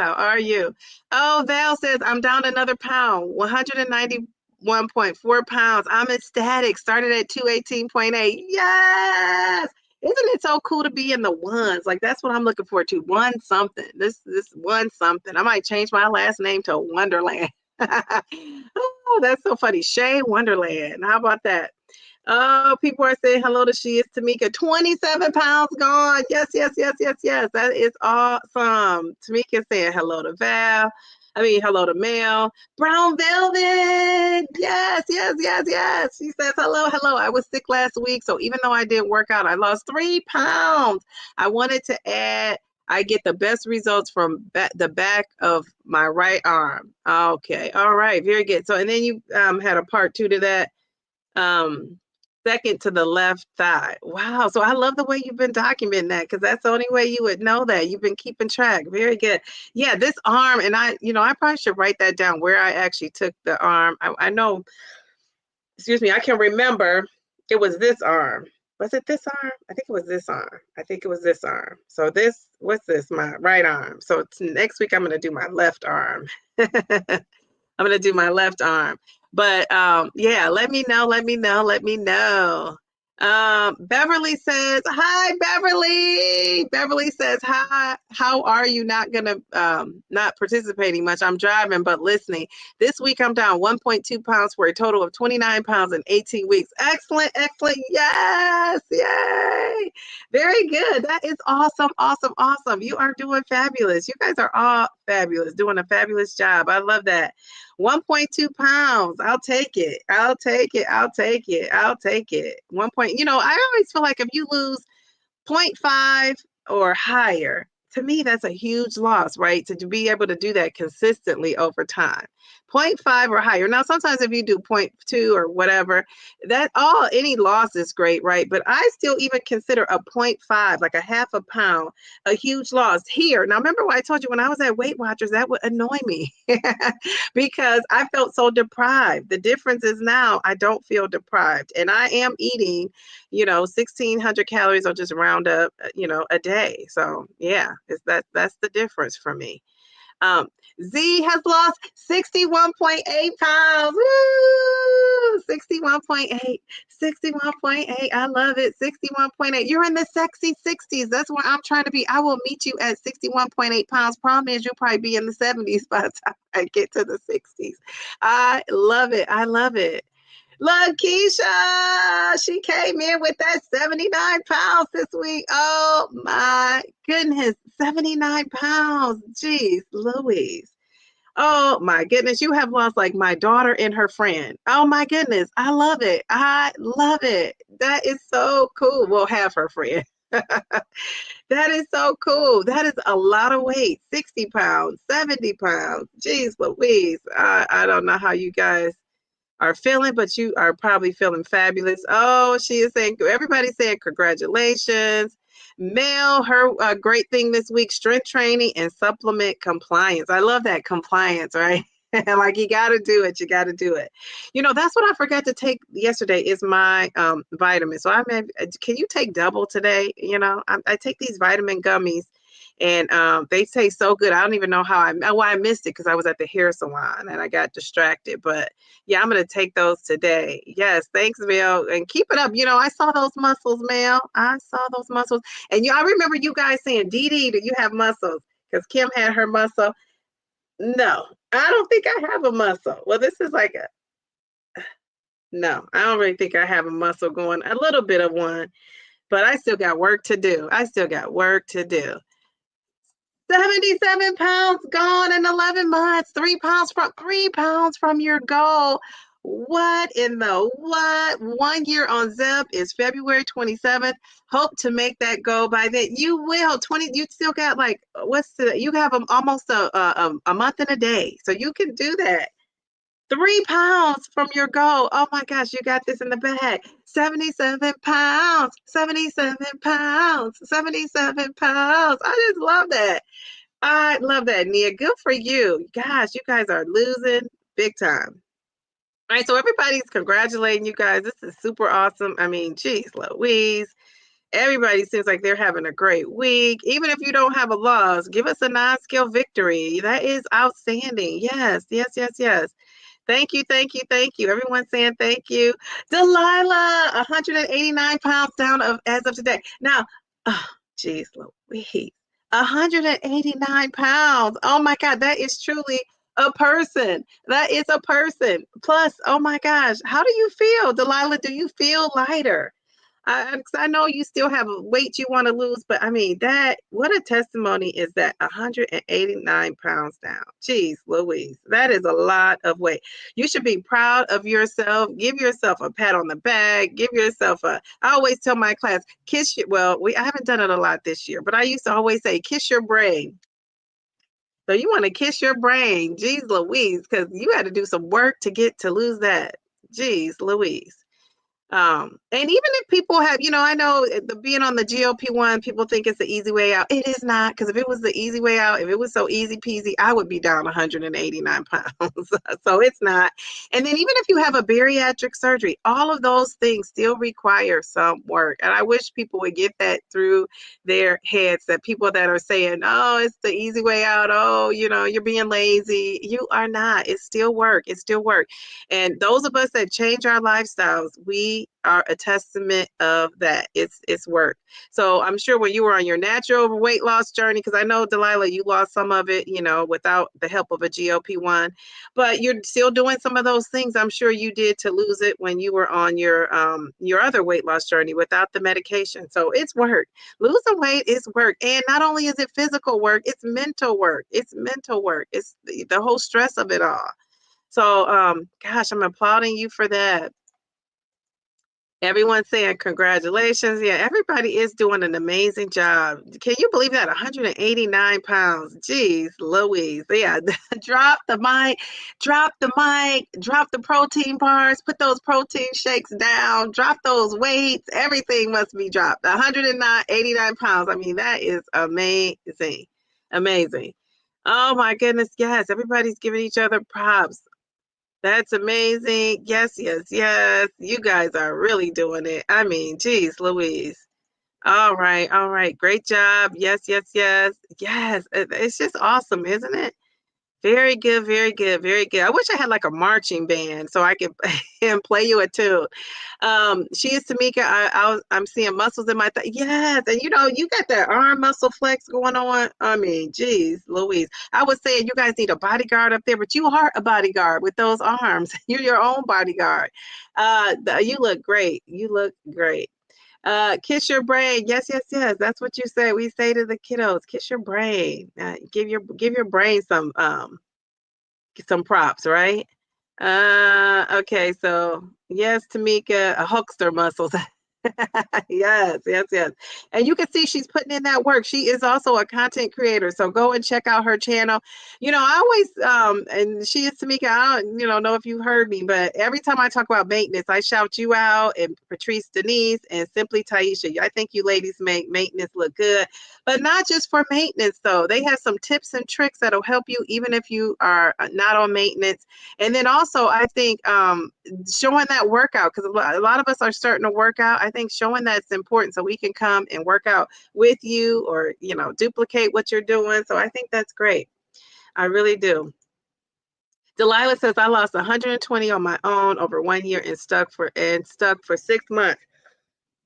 Oh, Val says, I'm down another pound, 191.4 pounds. I'm ecstatic. Started at 218.8. Yes. Isn't it so cool to be in the ones? Like, that's what I'm looking forward to. One something. This one something. I might change my last name to Wonderland. Oh, that's so funny. Shay Wonderland. How about that? Oh, people are saying hello to She Is Tamika. 27 pounds gone. Yes. That is awesome. Tamika saying hello to Val. Hello to Mel. Brown Velvet. Yes, yes, yes, yes. She says, hello, hello. I was sick last week, so even though I didn't work out, I lost 3 pounds. I wanted to add, I get the best results from the back of my right arm. Okay, all right, very good. So, and then you had a part two to that. Second to the left thigh. Wow. So I love the way you've been documenting that because that's the only way you would know that. You've been keeping track. Very good. Yeah, this arm, and I probably should write that down where I actually took the arm. I know, excuse me, I can remember it was this arm. Was it this arm? I think it was this arm. I think it was this arm. So what's this? My right arm. So next week I'm going to do my left arm. I'm gonna do my left arm. But yeah, let me know, let me know, let me know. Beverly says, hi, Beverly. Beverly says, hi, how are you? Not participating much. I'm driving, but listening. This week I'm down 1.2 pounds for a total of 29 pounds in 18 weeks. Excellent, excellent. Yes, yay. Very good. That is awesome, awesome, awesome. You are doing fabulous. You guys are all fabulous, doing a fabulous job. I love that. 1.2 pounds. I'll take it. I'll take it. I'll take it. I'll take it. I always feel like if you lose 0.5 or higher, to me, that's a huge loss, right? To be able to do that consistently over time. 0.5 or higher. Now, sometimes if you do 0.2 or whatever, any loss is great, right? But I still even consider a 0.5, like a half a pound, a huge loss here. Now, remember what I told you when I was at Weight Watchers, that would annoy me because I felt so deprived. The difference is now I don't feel deprived and I am eating 1,600 calories or just round up, a day. So yeah, that's the difference for me. Z has lost 61.8 pounds. Woo! 61.8. 61.8. I love it. 61.8. You're in the sexy 60s. That's where I'm trying to be. I will meet you at 61.8 pounds. Problem is, you'll probably be in the 70s by the time I get to the 60s. I love it. I love it. Look, Keisha, she came in with that 79 pounds this week. Oh my goodness, 79 pounds. Jeez, Louise. Oh my goodness, you have lost like my daughter and her friend. Oh my goodness, I love it. I love it. That is so cool. We'll have her friend. That is so cool. That is a lot of weight. 60 pounds, 70 pounds. Jeez, Louise. I don't know how you guys are feeling, but you are probably feeling fabulous. Oh, she is saying, everybody's saying congratulations. Mel, her great thing this week, strength training and supplement compliance. I love that compliance, right? Like you got to do it. You got to do it. That's what I forgot to take yesterday is my vitamins. So can you take double today? I take these vitamin gummies and they taste so good. I don't even know how I missed it because I was at the hair salon and I got distracted. But yeah, I'm going to take those today. Yes, thanks, Mel. And keep it up. I saw those muscles, Mel. I saw those muscles. And I remember you guys saying, Dee Dee, do you have muscles? Because Kim had her muscle. No, I don't think I have a muscle. Well, this is like no, I don't really think I have a muscle going, a little bit of one, but I still got work to do. I still got work to do. 77 pounds gone in 11 months, 3 pounds from your goal. What in the what? 1 year on Zep is February 27th. Hope to make that goal by then. You will. You still got like, you have almost a month and a day. So you can do that. 3 pounds from your goal. Oh my gosh, you got this in the bag. 77 pounds, 77 pounds, 77 pounds. I just love that. I love that, Nia. Good for you. Gosh, you guys are losing big time. All right, so everybody's congratulating you guys. This is super awesome. Geez, Louise. Everybody seems like they're having a great week. Even if you don't have a loss, give us a non-skill victory. That is outstanding. Yes, yes, yes, yes. Thank you, thank you, thank you. Everyone's saying thank you. Delilah, 189 pounds down as of today. Now, oh, geez, Louise, 189 pounds. Oh my God, that is truly a person. That is a person. Plus, oh my gosh, how do you feel, Delilah? Do you feel lighter? I know you still have a weight you want to lose, but I mean, what a testimony is that 189 pounds down. Jeez Louise, that is a lot of weight. You should be proud of yourself. Give yourself a pat on the back. Give yourself I always tell my class, I haven't done it a lot this year, but I used to always say, kiss your brain. So you want to kiss your brain. Jeez Louise, because you had to do some work to lose that. Jeez Louise. And even if people have, I know being on the GLP-1, people think it's the easy way out. It is not, because if it was the easy way out, if it was so easy peasy, I would be down 189 pounds. So it's not. And then even if you have a bariatric surgery, all of those things still require some work. And I wish people would get that through their heads, that people that are saying, oh, it's the easy way out. Oh, you're being lazy. You are not. It's still work. It's still work. And those of us that change our lifestyles, we are a testament of that. It's work. So I'm sure when you were on your natural weight loss journey, because I know, Delilah, you lost some of it, without the help of a GLP-1, but you're still doing some of those things I'm sure you did to lose it when you were on your other weight loss journey without the medication. So it's work. Losing weight is work. And not only is it physical work, it's mental work. It's mental work. It's the whole stress of it all. So, gosh, I'm applauding you for that. Everyone's saying congratulations. Yeah, everybody is doing an amazing job. Can you believe that? 189 pounds. Jeez Louise. Yeah, drop the mic, drop the protein bars, put those protein shakes down, drop those weights. Everything must be dropped. 189 pounds. I mean, that is amazing. Amazing. Oh my goodness. Yes, everybody's giving each other props. That's amazing. Yes, yes, yes. You guys are really doing it. I mean, geez, Louise. All right, all right. Great job. Yes, yes, yes. Yes. It's just awesome, isn't it? Very good, very good, very good. I wish I had like a marching band so I could and play you a tune. She is Tamika. I'm seeing muscles in my yes, and you got that arm muscle flex going on. I mean, geez, Louise. I was saying you guys need a bodyguard up there, but you are a bodyguard with those arms. You're your own bodyguard. You look great. You look great. Kiss your brain. Yes, yes, yes. That's what you say. We say to the kiddos, kiss your brain. Give your brain some props, right? Okay, so yes, Tamika, a Hulkster muscles. Yes, yes, yes. And you can see she's putting in that work. She is also a content creator. So go and check out her channel. I always and she is Tamika. I don't, know if you heard me, but every time I talk about maintenance, I shout you out and Patrice Denise and Simply Taisha. I think you ladies make maintenance look good, but not just for maintenance though. They have some tips and tricks that'll help you even if you are not on maintenance. And then also I think showing that workout, because a lot of us are starting to work out. I think showing that's important so we can come and work out with you or, duplicate what you're doing. So I think that's great. I really do. Delilah says, I lost 120 on my own over 1 year and stuck for 6 months.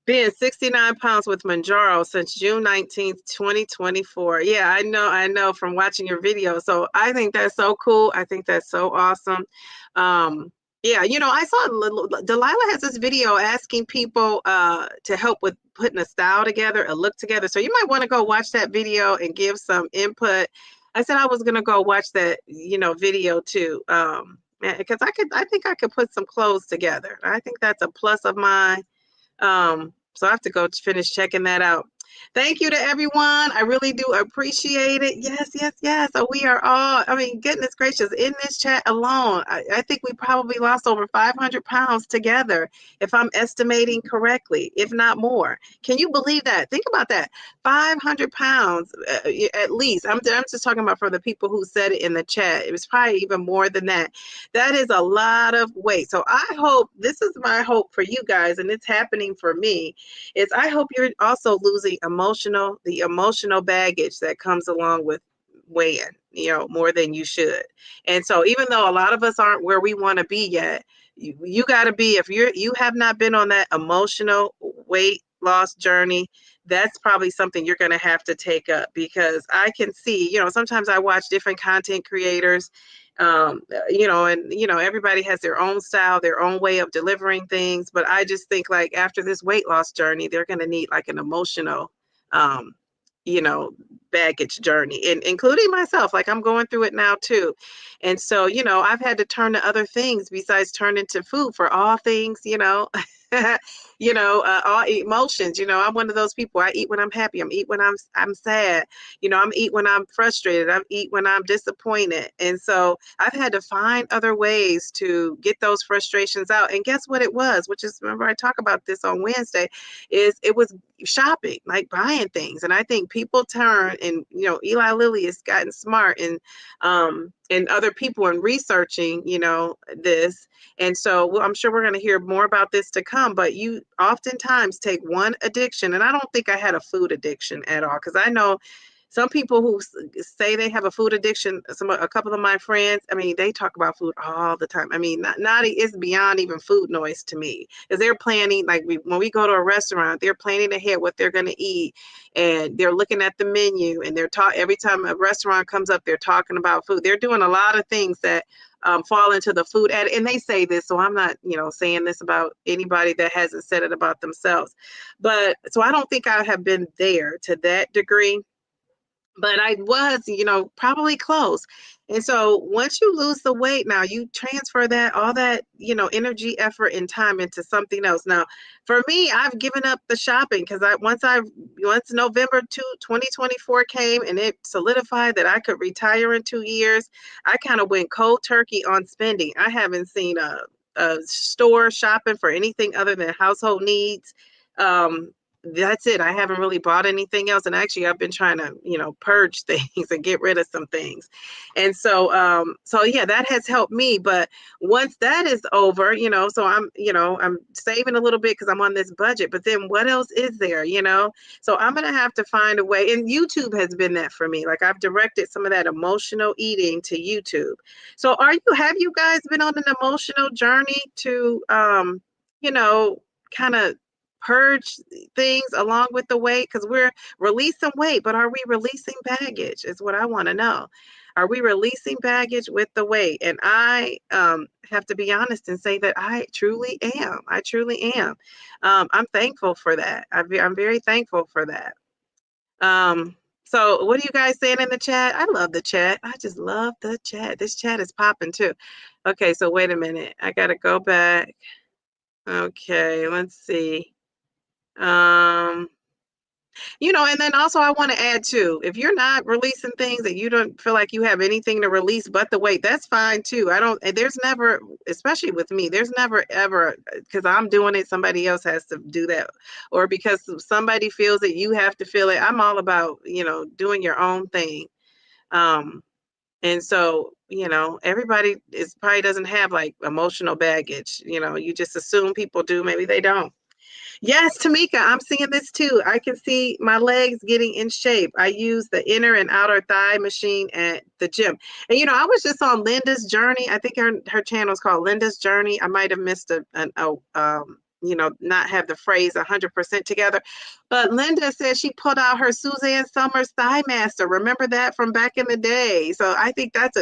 Being 69 pounds with Mounjaro since June 19th, 2024. Yeah, I know from watching your video. So I think that's so cool. I think that's so awesome. Yeah, I saw Delilah has this video asking people to help with putting a style together, a look together. So you might want to go watch that video and give some input. I said I was going to go watch that, video too. Because I think I could put some clothes together. I think that's a plus of mine. So I have to go finish checking that out. Thank you to everyone. I really do appreciate it. Yes, yes, yes. So we are all, goodness gracious, in this chat alone, I think we probably lost over 500 pounds together, if I'm estimating correctly, if not more. Can you believe that? Think about that. 500 pounds at least. I'm just talking about for the people who said it in the chat. It was probably even more than that. That is a lot of weight. So I hope, this is my hope for you guys, and it's happening for me, is I hope you're also losing the emotional baggage that comes along with weighing, more than you should. And so even though a lot of us aren't where we want to be yet, you got to be, if you have not been on that emotional weight loss journey, that's probably something you're going to have to take up, because I can see, sometimes I watch different content creators And everybody has their own style, their own way of delivering things. But I just think like after this weight loss journey, they're going to need like an emotional, um, you know, baggage journey, and including myself. Like I'm going through it now too. And so, I've had to turn to other things besides turning to food for all things, all emotions. I'm one of those people. I eat when I'm happy. I'm eat when I'm sad. I'm eat when I'm frustrated. I'm eat when I'm disappointed. And so I've had to find other ways to get those frustrations out. And guess what it was, which is, remember I talk about this on Wednesday, is it was shopping, like buying things. And I think people turn, and Eli Lilly has gotten smart, and other people in researching, this. And so I'm sure we're going to hear more about this to come, but you oftentimes take one addiction. And I don't think I had a food addiction at all, because I know some people who say they have a food addiction, a couple of my friends, I mean, they talk about food all the time. I mean, not it's beyond even food noise to me, because they're planning, like when we go to a restaurant, they're planning ahead what they're going to eat, and they're looking at the menu, and they're every time a restaurant comes up, they're talking about food. They're doing a lot of things that fall into the food ad, and they say this, so I'm not, saying this about anybody that hasn't said it about themselves. But so I don't think I have been there to that degree, but I was, probably close. And so once you lose the weight, now you transfer that, all that, energy, effort, and time into something else. Now, for me, I've given up the shopping, because once November 2024 came and it solidified that I could retire in 2 years, I kind of went cold turkey on spending. I haven't seen a store shopping for anything other than household needs. That's it. I haven't really bought anything else. And actually I've been trying to, purge things and get rid of some things. And so yeah, that has helped me. But once that is over, so I'm saving a little bit because I'm on this budget, but then what else is there, So I'm going to have to find a way. And YouTube has been that for me. Like I've directed some of that emotional eating to YouTube. So have you guys been on an emotional journey to, kind of purge things along with the weight? Because we're releasing weight, but are we releasing baggage is what I want to know. Are we releasing baggage with the weight? And I have to be honest and say that I truly am. I truly am. I'm thankful for that. I'm very thankful for that. So what are you guys saying in the chat? I love the chat. I just love the chat. This chat is popping too. Okay, so wait a minute. I got to go back. Okay, let's see. And then also I want to add too, if you're not releasing things that you don't feel like you have anything to release but the weight, that's fine too. There's never, especially with me, there's never ever, because I'm doing it, somebody else has to do that, or because somebody feels that you have to feel it. I'm all about, doing your own thing. And so, everybody probably doesn't have like emotional baggage. You just assume people do, maybe they don't. Yes, Tamika, I'm seeing this too. I can see my legs getting in shape. I use the inner and outer thigh machine at the gym. And I was just on Linda's journey. I think her channel is called Linda's Journey. I might have missed not have the phrase 100% together. But Linda said she pulled out her Suzanne Summers Thigh Master. Remember that from back in the day? So I think that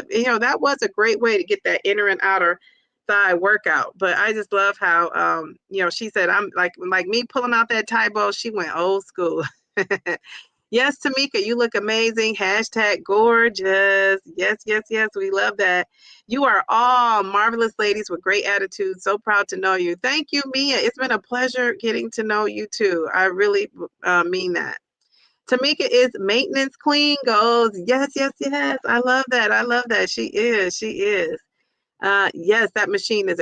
was a great way to get that inner and outer thigh workout. But I just love how she said, I'm like me pulling out that Thai bow, she went old school. Yes, Tamika, you look amazing. Hashtag gorgeous. Yes, yes, yes. We love that. You are all marvelous ladies with great attitudes. So proud to know you. Thank you, Mia. It's been a pleasure getting to know you too. I really mean that. Tamika is maintenance queen goes. Yes, yes, yes. I love that. I love that. She is. She is. Yes, that machine is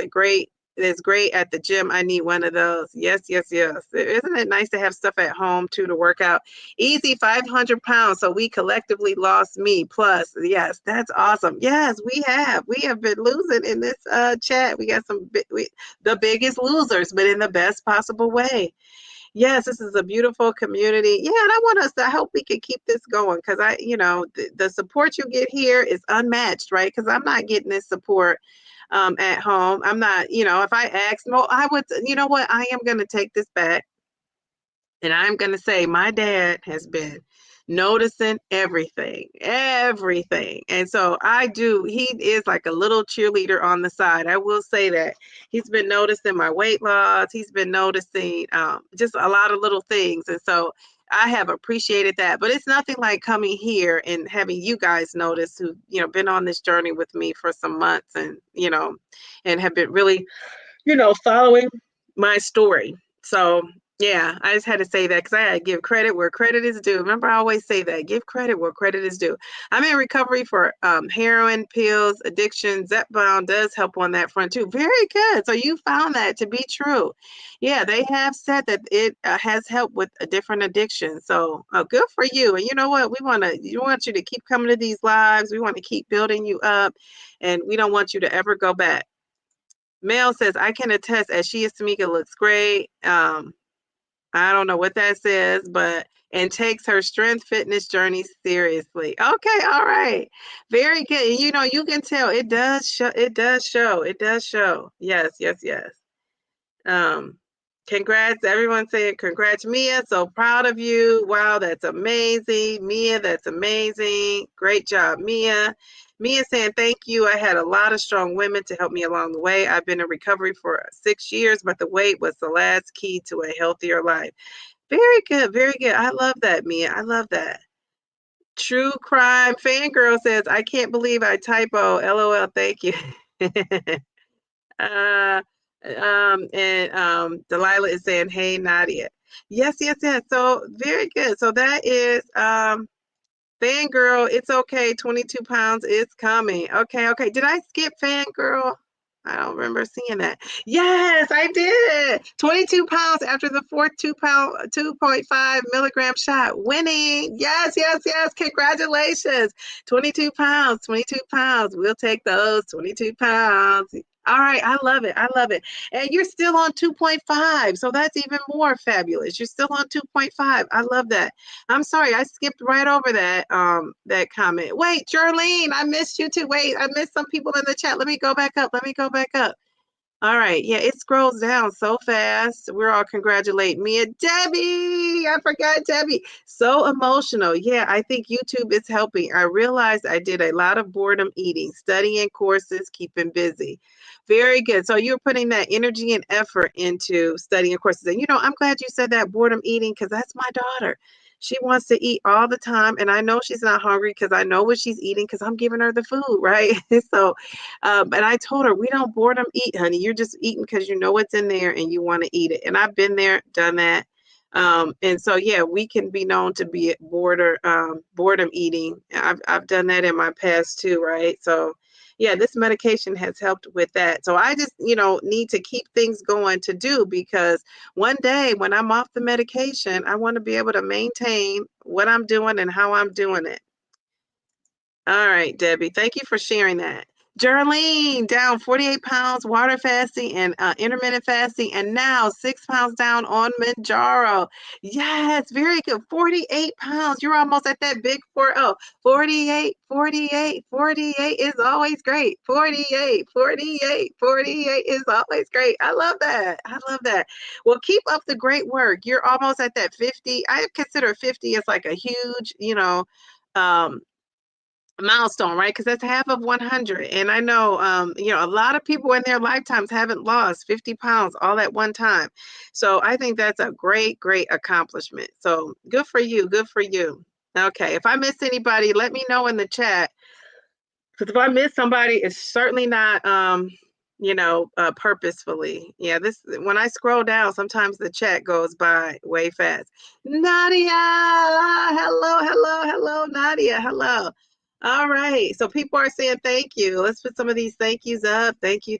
it's great at the gym. I need one of those. Yes, yes, yes. Isn't it nice to have stuff at home too to work out? Easy 500 pounds. So we collectively lost me plus. Yes, that's awesome. Yes, we have. We have been losing in this chat. We got the biggest losers, but in the best possible way. Yes, this is a beautiful community. Yeah, and I hope we can keep this going, because the support you get here is unmatched, right? Because I'm not getting this support at home. I'm not, if I ask, no, I would, you know what? I am going to take this back, and I'm going to say my dad has been noticing everything. And so he is like a little cheerleader on the side. I will say that he's been noticing my weight loss. He's been noticing just a lot of little things. And so I have appreciated that, but it's nothing like coming here and having you guys notice who, been on this journey with me for some months and, and have been really, following my story. So yeah, I just had to say that because I had to give credit where credit is due. Remember, I always say that, give credit where credit is due. I'm in recovery for heroin, pills, addiction. Zepbound does help on that front too. Very good. So you found that to be true. Yeah, they have said that it has helped with a different addiction. So good for you. And you know what? We want you to keep coming to these lives. We want to keep building you up, and we don't want you to ever go back. Mel says, I can attest, as she is Tamika looks great. I don't know what that says, and takes her strength fitness journey seriously. Okay, all right. Very good. You can tell it does show. It does show. It does show. Yes. Congrats. Everyone saying congrats, Mia. So proud of you. Wow, that's amazing. Mia, that's amazing. Great job, Mia. Mia saying thank you. I had a lot of strong women to help me along the way. I've been in recovery for 6 years, but the weight was the last key to a healthier life. Very good. Very good. I love that, Mia. I love that. True crime fangirl says, I can't believe I typo. LOL. Thank you. Uh, Delilah is saying, hey, Nadia. Yes. So very good. So that is Fangirl. It's okay. 22 pounds is coming. Okay. Did I skip Fangirl? I don't remember seeing that. Yes, I did. 22 pounds after the fourth 2.5 milligram shot. Winning. Yes. Congratulations. 22 pounds. We'll take those 22 pounds. All right. I love it. And you're still on 2.5. So that's even more fabulous. You're still on 2.5. I love that. I'm sorry, I skipped right over that comment. Wait, Jarlene, I missed you too. Wait, I missed some people in the chat. Let me go back up. All right. Yeah, it scrolls down so fast. We're all congratulating me and Debbie. I forgot Debbie. So emotional. Yeah, I think YouTube is helping. I realized I did a lot of boredom eating, studying courses, keeping busy. Very good. So you're putting that energy and effort into studying courses. And I'm glad you said that boredom eating because that's my daughter. She wants to eat all the time. And I know she's not hungry because I know what she's eating because I'm giving her the food, right? So, and I told her, we don't boredom eat, honey. You're just eating because you know what's in there and you want to eat it. And I've been there, done that. And so, yeah, we can be known to be boredom eating. I've done that in my past too, right? So, yeah, this medication has helped with that. So I just, need to keep things going to do because one day when I'm off the medication, I want to be able to maintain what I'm doing and how I'm doing it. All right, Debbie, thank you for sharing that. Jarlene, down 48 pounds, water fasting and intermittent fasting, and now 6 pounds down on Mounjaro. Yes, very good. 48 pounds. You're almost at that big 40. 48 is always great. 48 is always great. I love that. Well, keep up the great work. You're almost at that 50. I consider 50 as like a huge, milestone, right? Because that's half of 100. And I know, a lot of people in their lifetimes haven't lost 50 pounds all at one time. So I think that's a great accomplishment. So good for you. Okay. If I missed anybody, let me know in the chat. Because if I miss somebody, it's certainly not, purposefully. Yeah, when I scroll down, sometimes the chat goes by way fast. Nadia, hello, Nadia, hello. All right, so people are saying thank you. Let's put some of these thank yous up. Thank you.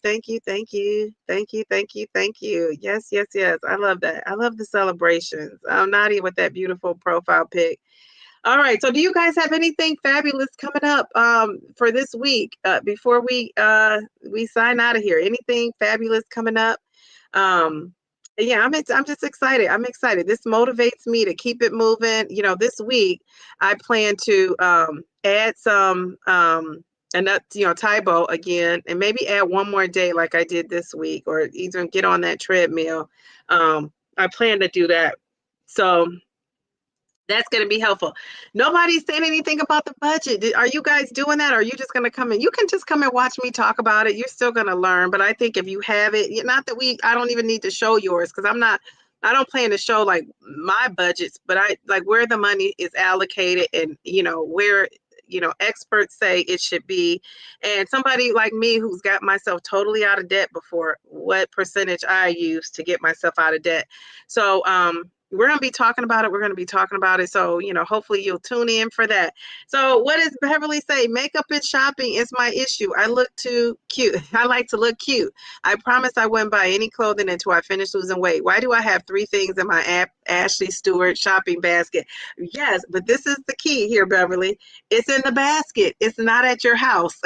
Yes. I love that. I love the celebrations. Nadia with that beautiful profile pic. All right. So do you guys have anything fabulous coming up for this week before we sign out of here? Anything fabulous coming up? Yeah, I'm just excited. I'm excited. This motivates me to keep it moving. This week I plan to add some Tybo again, and maybe add one more day like I did this week, or even get on that treadmill. I plan to do that. So That's going to be helpful. Nobody's saying anything about the budget. Are you guys doing that? Or are you just going to come in? You can just come and watch me talk about it. You're still going to learn. But I think if you have it, not that I don't even need to show yours because I don't plan to show like my budgets, but I like where the money is allocated and, where, experts say it should be. And somebody like me who's got myself totally out of debt before, what percentage I use to get myself out of debt. So, we're going to be talking about it. We're going to be talking about it. So, hopefully you'll tune in for that. So what does Beverly say? Makeup and shopping is my issue. I look too cute. I like to look cute. I promise I wouldn't buy any clothing until I finish losing weight. Why do I have 3 things in my Ashley Stewart shopping basket? Yes, but this is the key here, Beverly. It's in the basket. It's not at your house.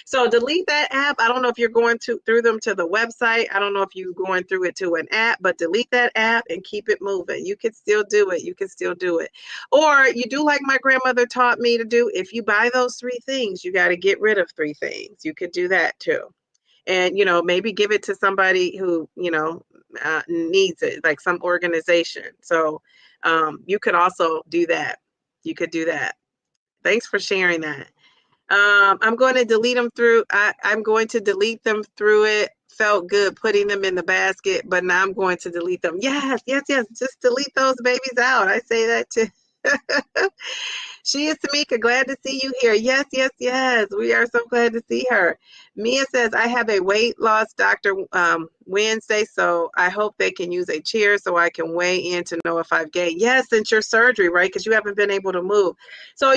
So delete that app. I don't know if you're going through them to the website. I don't know if you're going through it to an app, but delete that app and keep it moving. You can still do it. You can still do it. Or you do like my grandmother taught me to do. If you buy those 3 things, you got to get rid of 3 things. You could do that too. And, maybe give it to somebody who, needs it, like some organization. So you could also do that. You could do that. Thanks for sharing that. I'm going to delete them through. I'm going to delete them through it. Felt good putting them in the basket, but now I'm going to delete them. Yes, yes, yes. Just delete those babies out. I say that too. She is Tamika. Glad to see you here. Yes, yes, yes. We are so glad to see her. Mia says, I have a weight loss doctor Wednesday, so I hope they can use a chair so I can weigh in to know if I've gained. Yes, since your surgery, right? Because you haven't been able to move. So,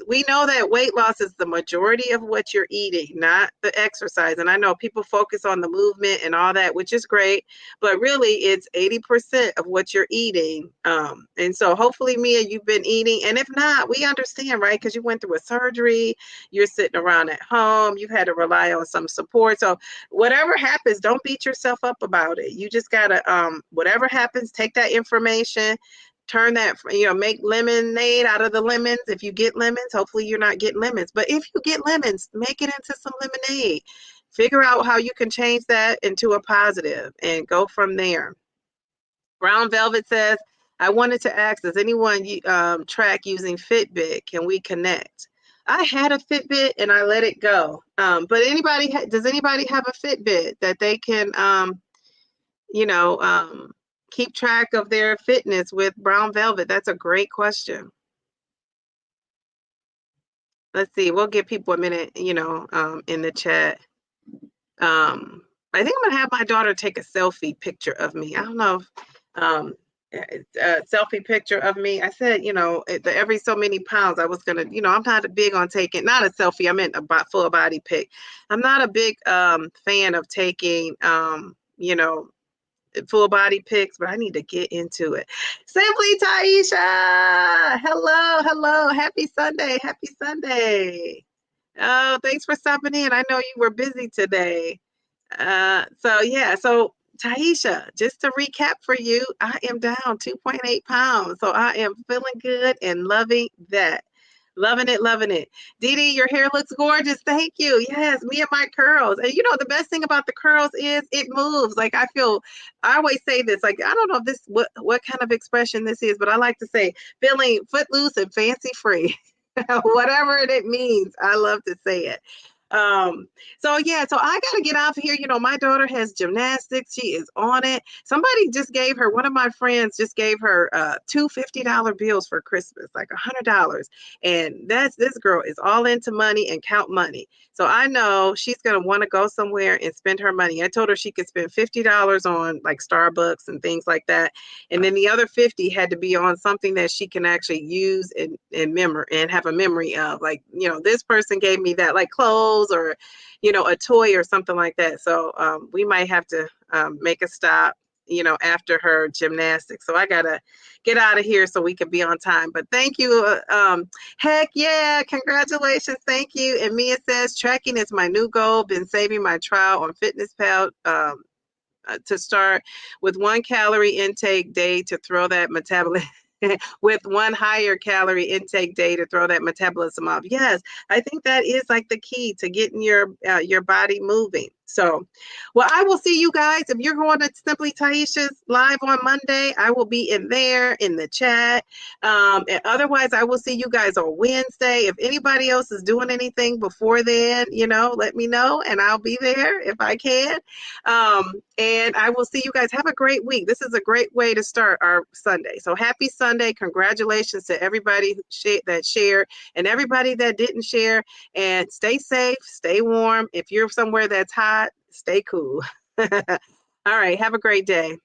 we know that weight loss is the majority of what you're eating, not the exercise. And I know people focus on the movement and all that, which is great, but really it's 80% of what you're eating. And so hopefully, Mia, you've been eating. And if not, we understand, right? Because you went through a surgery, you're sitting around at home, you've had to rely on some support. So whatever happens, don't beat yourself up about it. You just got to, whatever happens, take that information, turn that, make lemonade out of the lemons. If you get lemons, hopefully you're not getting lemons, but if you get lemons, make it into some lemonade. Figure out how you can change that into a positive and go from there. Brown Velvet says, I wanted to ask, does anyone track using Fitbit? Can we connect? I had a Fitbit and I let it go. But does anybody have a Fitbit that they can, keep track of their fitness with Brown Velvet? That's a great question. Let's see. We'll give people a minute, in the chat. I think I'm gonna have my daughter take a selfie picture of me. I don't know if a selfie picture of me. I said, every so many pounds I was gonna, I'm not big on taking, not a selfie, I meant a full body pic. I'm not a big fan of taking full body pics, but I need to get into it. Simply Taisha, hello, happy Sunday, happy Sunday. Oh, thanks for stopping in. I know you were busy today. So Taisha, just to recap for you, I am down 2.8 pounds. So I am feeling good and loving that. Loving it, loving it. Dee Dee, your hair looks gorgeous. Thank you. Yes, me and my curls. And the best thing about the curls is it moves. Like I always say this, like, I don't know if this, what kind of expression this is, but I like to say feeling footloose and fancy free. Whatever it means. I love to say it. So I got to get out of here. My daughter has gymnastics. She is on it. One of my friends just gave her two $50 bills for Christmas, like $100. And this girl is all into money and count money. So I know she's going to want to go somewhere and spend her money. I told her she could spend $50 on like Starbucks and things like that. And then the other 50 had to be on something that she can actually use and have a memory of. Like, this person gave me that, like clothes or, a toy or something like that. So we might have to make a stop, after her gymnastics. So I got to get out of here so we can be on time. But thank you. Heck yeah. Congratulations. Thank you. And Mia says, tracking is my new goal. Been saving my trial on FitnessPal to start with 1 calorie intake day to throw that metabolism. With 1 higher calorie intake day to throw that metabolism off. Yes, I think that is like the key to getting your body moving. So, well, I will see you guys. If you're going to Simply Taisha's live on Monday, I will be in there in the chat. And otherwise, I will see you guys on Wednesday. If anybody else is doing anything before then, let me know and I'll be there if I can. And I will see you guys. Have a great week. This is a great way to start our Sunday. So happy Sunday. Congratulations to everybody that shared and everybody that didn't share. And stay safe, stay warm. If you're somewhere that's hot, stay cool. All right. Have a great day.